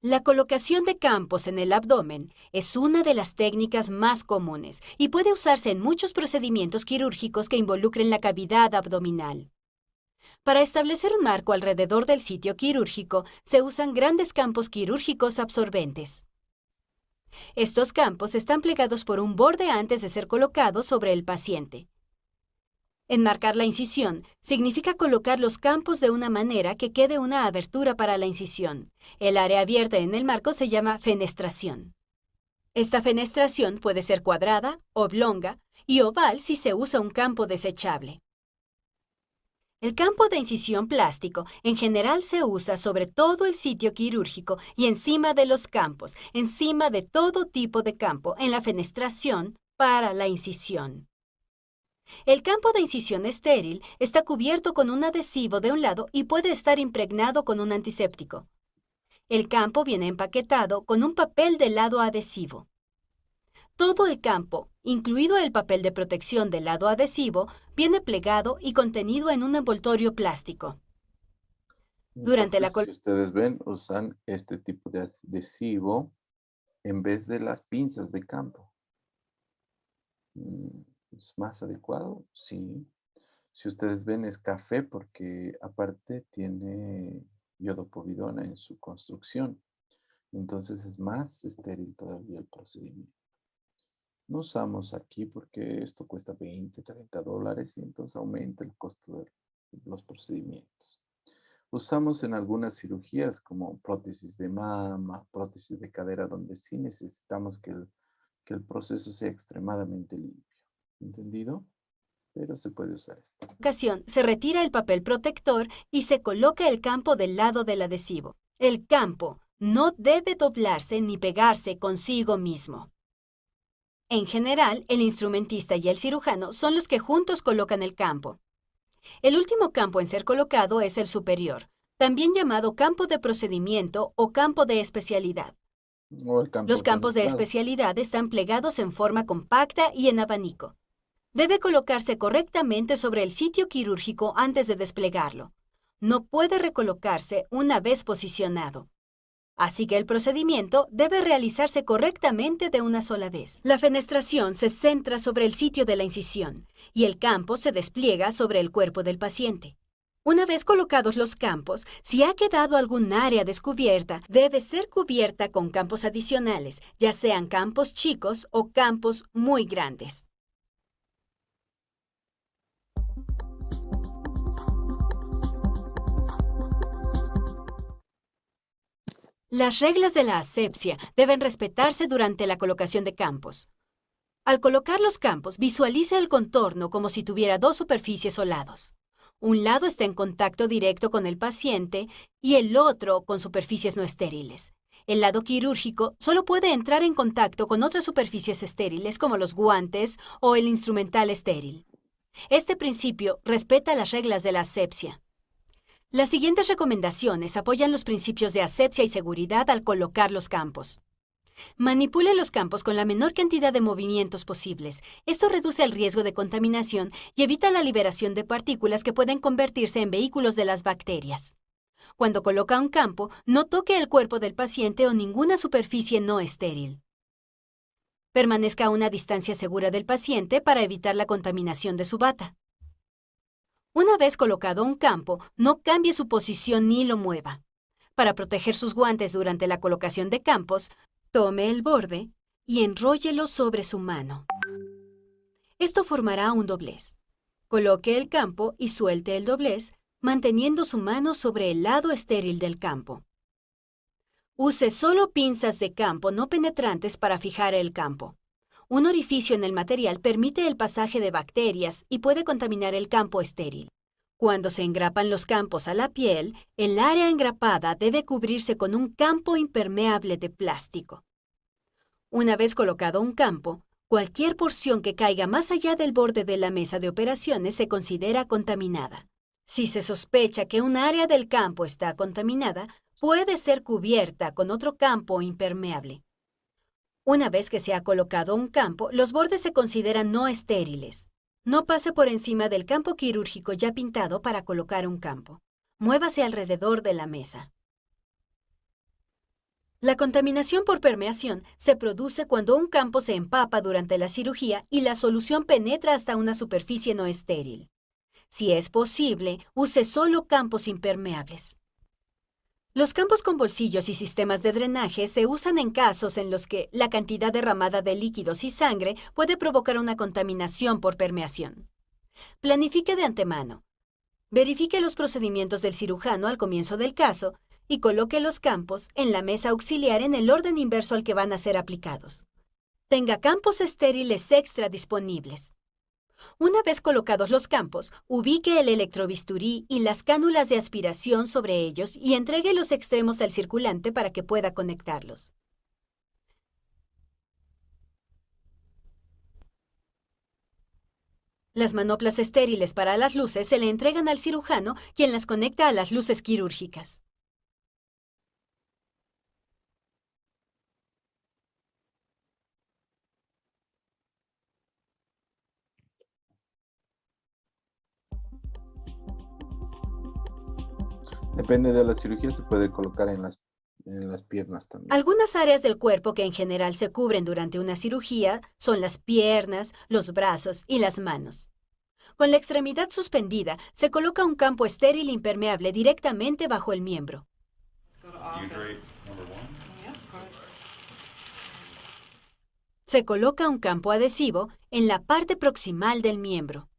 La colocación de campos en el abdomen es una de las técnicas más comunes y puede usarse en muchos procedimientos quirúrgicos que involucren la cavidad abdominal. Para establecer un marco alrededor del sitio quirúrgico, se usan grandes campos quirúrgicos absorbentes. Estos campos están plegados por un borde antes de ser colocados sobre el paciente. Enmarcar la incisión significa colocar los campos de una manera que quede una abertura para la incisión. El área abierta en el marco se llama fenestración. Esta fenestración puede ser cuadrada, oblonga y oval si se usa un campo desechable. El campo de incisión plástico en general se usa sobre todo el sitio quirúrgico y encima de los campos, encima de todo tipo de campo en la fenestración para la incisión. El campo de incisión estéril está cubierto con un adhesivo de un lado y puede estar impregnado con un antiséptico. El campo viene empaquetado con un papel de lado adhesivo. Todo el campo, incluido el papel de protección del lado adhesivo, viene plegado y contenido en un envoltorio plástico. Entonces, si ustedes ven, usan este tipo de adhesivo en vez de las pinzas de campo. ¿Es más adecuado? Sí. Si ustedes ven es café porque aparte tiene iodopovidona en su construcción. Entonces es más estéril todavía el procedimiento. No usamos aquí porque esto cuesta 20, 30 dólares y entonces aumenta el costo de los procedimientos. Usamos en algunas cirugías como prótesis de mama, prótesis de cadera, donde sí necesitamos que el proceso sea extremadamente limpio. ¿Entendido? Pero se puede usar esto. En ocasión, se retira el papel protector y se coloca el campo del lado del adhesivo. El campo no debe doblarse ni pegarse consigo mismo. En general, el instrumentista y el cirujano son los que juntos colocan el campo. El último campo en ser colocado es el superior, también llamado campo de procedimiento o campo de especialidad. O el campo Los campos de fenestrado. especialidad están plegados en forma compacta y en abanico. Debe colocarse correctamente sobre el sitio quirúrgico antes de desplegarlo. No puede recolocarse una vez posicionado. Así que el procedimiento debe realizarse correctamente de una sola vez. La fenestración se centra sobre el sitio de la incisión y el campo se despliega sobre el cuerpo del paciente. Una vez colocados los campos, si ha quedado algún área descubierta, debe ser cubierta con campos adicionales, ya sean campos chicos o campos muy grandes. Las reglas de la asepsia deben respetarse durante la colocación de campos. Al colocar los campos, visualice el contorno como si tuviera dos superficies o lados. Un lado está en contacto directo con el paciente y el otro con superficies no estériles. El lado quirúrgico solo puede entrar en contacto con otras superficies estériles como los guantes o el instrumental estéril. Este principio respeta las reglas de la asepsia. Las siguientes recomendaciones apoyan los principios de asepsia y seguridad al colocar los campos. Manipule los campos con la menor cantidad de movimientos posibles. Esto reduce el riesgo de contaminación y evita la liberación de partículas que pueden convertirse en vehículos de las bacterias. Cuando coloca un campo, no toque el cuerpo del paciente o ninguna superficie no estéril. Permanezca a una distancia segura del paciente para evitar la contaminación de su bata. Una vez colocado un campo, no cambie su posición ni lo mueva. Para proteger sus guantes durante la colocación de campos, tome el borde y enróllelo sobre su mano. Esto formará un doblez. Coloque el campo y suelte el doblez, manteniendo su mano sobre el lado estéril del campo. Use solo pinzas de campo no penetrantes para fijar el campo. Un orificio en el material permite el pasaje de bacterias y puede contaminar el campo estéril. Cuando se engrapan los campos a la piel, el área engrapada debe cubrirse con un campo impermeable de plástico. Una vez colocado un campo, cualquier porción que caiga más allá del borde de la mesa de operaciones se considera contaminada. Si se sospecha que un área del campo está contaminada, puede ser cubierta con otro campo impermeable. Una vez que se ha colocado un campo, los bordes se consideran no estériles. No pase por encima del campo quirúrgico ya pintado para colocar un campo. Muévase alrededor de la mesa. La contaminación por permeación se produce cuando un campo se empapa durante la cirugía y la solución penetra hasta una superficie no estéril. Si es posible, use solo campos impermeables. Los campos con bolsillos y sistemas de drenaje se usan en casos en los que la cantidad derramada de líquidos y sangre puede provocar una contaminación por permeación. Planifique de antemano. Verifique los procedimientos del cirujano al comienzo del caso y coloque los campos en la mesa auxiliar en el orden inverso al que van a ser aplicados. Tenga campos estériles extra disponibles. Una vez colocados los campos, ubique el electrobisturí y las cánulas de aspiración sobre ellos y entregue los extremos al circulante para que pueda conectarlos. Las manoplas estériles para las luces se le entregan al cirujano, quien las conecta a las luces quirúrgicas. Depende de la cirugía, se puede colocar en las en las piernas también. Algunas áreas del cuerpo que en general se cubren durante una cirugía son las piernas, los brazos y las manos. Con la extremidad suspendida, se coloca un campo estéril impermeable directamente bajo el miembro. Se coloca un campo adhesivo en la parte proximal del miembro.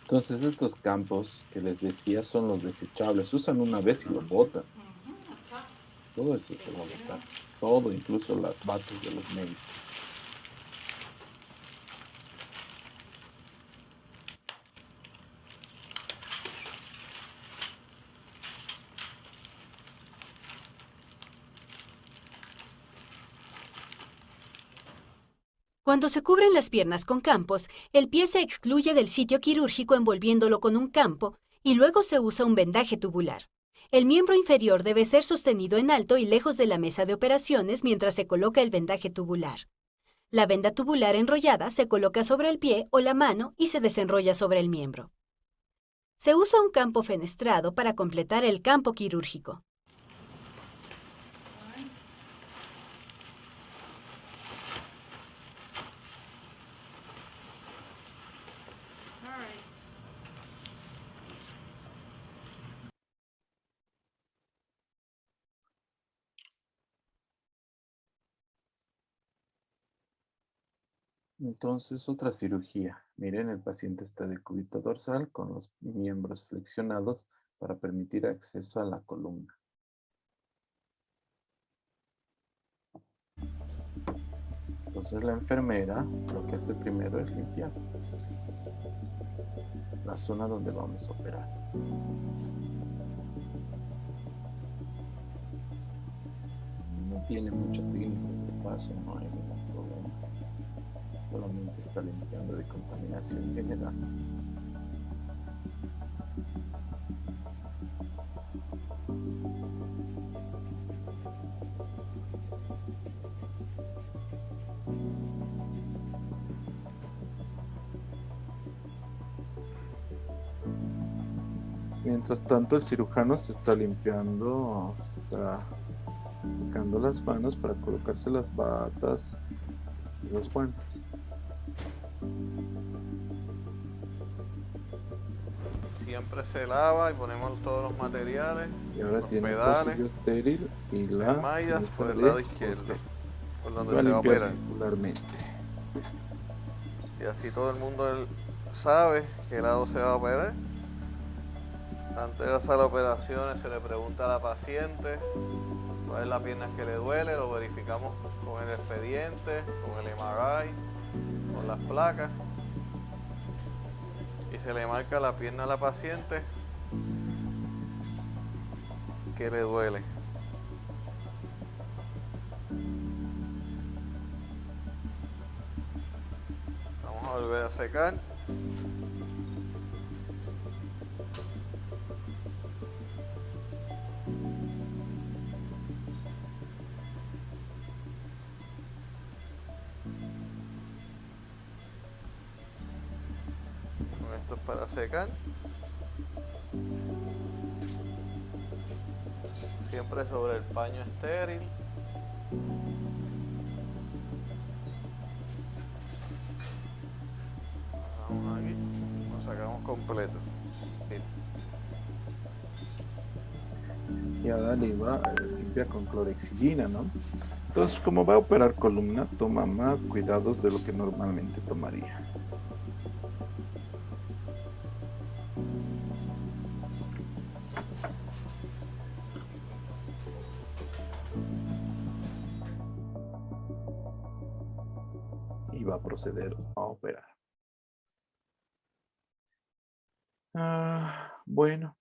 Entonces estos campos que les decía son los desechables. Usan una vez y lo botan. Todo eso se va a botar. Todo, incluso las batas de los médicos. Cuando se cubren las piernas con campos, el pie se excluye del sitio quirúrgico envolviéndolo con un campo y luego se usa un vendaje tubular. El miembro inferior debe ser sostenido en alto y lejos de la mesa de operaciones mientras se coloca el vendaje tubular. La venda tubular enrollada se coloca sobre el pie o la mano y se desenrolla sobre el miembro. Se usa un campo fenestrado para completar el campo quirúrgico. Entonces, otra cirugía. Miren, el paciente está de cúbito dorsal con los miembros flexionados para permitir acceso a la columna. Entonces, la enfermera lo que hace primero es limpiar la zona donde vamos a operar. No tiene mucha técnica este paso, no hay ningún problema. Solamente está limpiando de contaminación general. Mientras tanto, el cirujano se está limpiando, se está sacando las manos para colocarse las batas y los guantes. Siempre se lava y ponemos todos los materiales. Y ahora los tiene el pedales, pocillo estéril y la mallas pinza por el de lado izquierdo, coste. por Va donde a se va a limpiar operar. circularmente. Y así todo el mundo sabe qué lado se va a operar. Antes de hacer las operaciones se le pregunta a la paciente cuál es la pierna que le duele, lo verificamos con el expediente, con el MRI, con las placas. Y se le marca la pierna a la paciente que le duele. Vamos a volver a secar. Esto es para secar. Siempre sobre el paño estéril. Vamos aquí, lo sacamos completo. Y ahora le va limpia con clorexidina, ¿no? Entonces, como va a operar columna, toma más cuidados de lo que normalmente tomaría. Y va a proceder a operar. Bueno,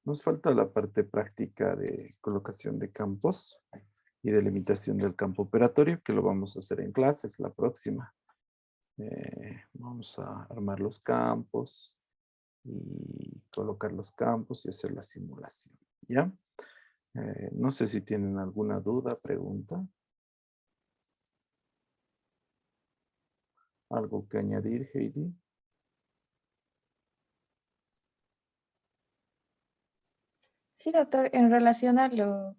nos falta la parte práctica de colocación de campos y delimitación del campo operatorio, que lo vamos a hacer en clases la próxima. Vamos a armar los campos y colocar los campos y hacer la simulación, ¿ya? No sé si tienen alguna duda, pregunta. ¿Algo que añadir, Heidi? Sí, doctor, en relación a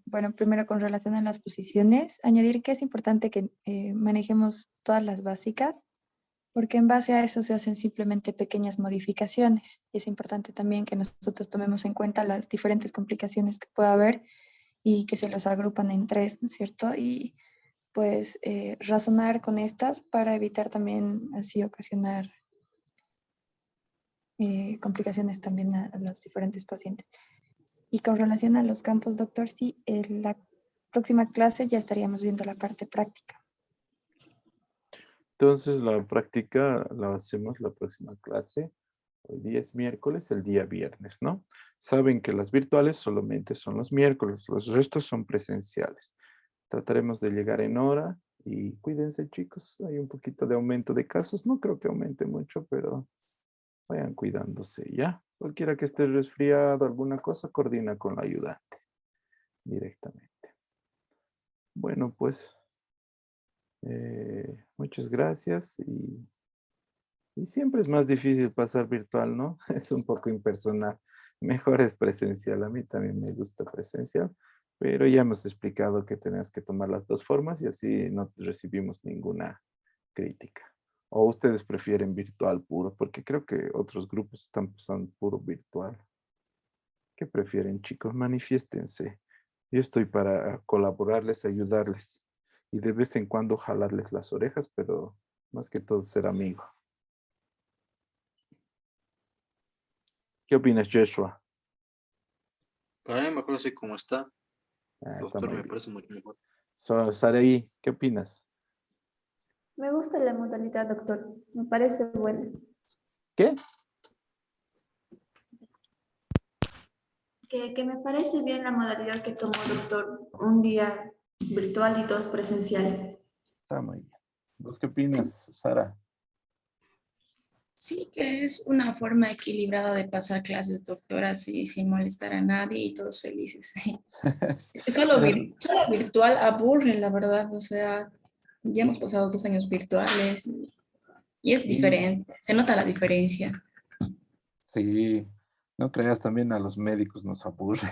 bueno, primero con relación a las posiciones, añadir que es importante que manejemos todas las básicas, porque en base a eso se hacen simplemente pequeñas modificaciones. Y es importante también que nosotros tomemos en cuenta las diferentes complicaciones que pueda haber y que se los agrupan en tres, ¿no es cierto? Y pues razonar con estas para evitar también así ocasionar complicaciones también a los diferentes pacientes. Y con relación a los campos, doctor, sí, en la próxima clase ya estaríamos viendo la parte práctica. Entonces la práctica la hacemos la próxima clase. Hoy día es miércoles, el día viernes, ¿no? Saben que las virtuales solamente son los miércoles, los restos son presenciales. Trataremos de llegar en hora y cuídense, chicos. Hay un poquito de aumento de casos, no creo que aumente mucho, pero vayan cuidándose, ¿ya? Cualquiera que esté resfriado, alguna cosa, coordina con la ayudante directamente. Bueno, pues, muchas gracias y siempre es más difícil pasar virtual, ¿no? Es un poco impersonal. Mejor es presencial. A mí también me gusta presencial, pero ya hemos explicado que tenemos que tomar las dos formas y así no recibimos ninguna crítica. ¿O ustedes prefieren virtual puro? Porque creo que otros grupos están pasando puro virtual. ¿Qué prefieren, chicos? Manifiéstense. Yo estoy para colaborarles, ayudarles y de vez en cuando jalarles las orejas, pero más que todo ser amigo. ¿Qué opinas, Joshua? Para mí mejor así como está. Está Doctor, muy me bien. parece mucho mejor. Saraí, ¿qué opinas? Me gusta la modalidad, doctor. Me parece buena. ¿Qué? Que me parece bien la modalidad que tomó, doctor. Un día virtual y dos presencial. Está muy bien. ¿Vos qué opinas, Sara? Sí, que es una forma equilibrada de pasar clases, doctor, así sin molestar a nadie y todos felices. Solo virtual aburre, la verdad, o sea, ya hemos pasado 2 años virtuales y es diferente, se nota la diferencia. Sí, no creas, también a los médicos nos aburre.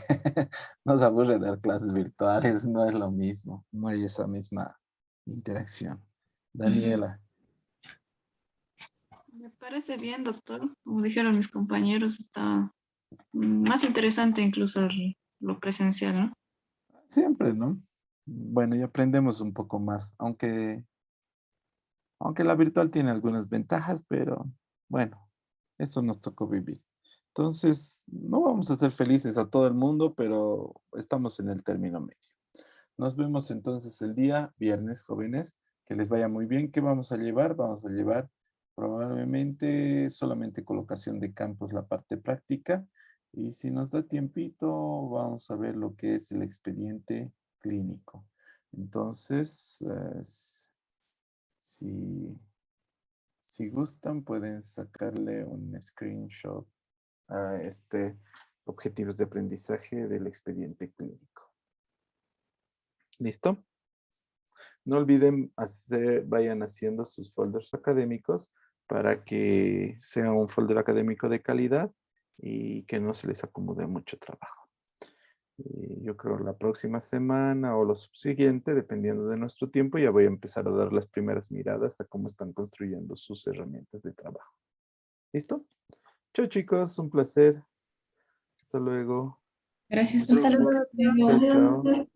Nos aburre dar clases virtuales, no es lo mismo, no hay esa misma interacción. Daniela. Me parece bien, doctor. Como dijeron mis compañeros, está más interesante incluso lo presencial, ¿no? Siempre, ¿no? Bueno, y aprendemos un poco más, aunque la virtual tiene algunas ventajas, pero bueno, eso nos tocó vivir. Entonces, no vamos a ser felices a todo el mundo, pero estamos en el término medio. Nos vemos entonces el día viernes, jóvenes. Que les vaya muy bien. ¿Qué vamos a llevar? Vamos a llevar probablemente solamente colocación de campos, la parte práctica. Y si nos da tiempito, vamos a ver lo que es el expediente clínico. Entonces, si gustan, pueden sacarle un screenshot A objetivos de aprendizaje del expediente clínico. ¿Listo? No olviden vayan haciendo sus folders académicos para que sea un folder académico de calidad y que no se les acumule mucho trabajo. Yo creo la próxima semana o lo subsiguiente, dependiendo de nuestro tiempo, ya voy a empezar a dar las primeras miradas a cómo están construyendo sus herramientas de trabajo. ¿Listo? Chao, chicos, un placer. Hasta luego. Gracias, Hasta doctor. luego. Chao, chao.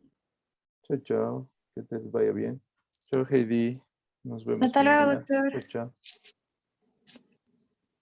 Chao, chao. Que te vaya bien. Chao, Heidi. Nos vemos Hasta luego, mañana. doctor. Chao, chao.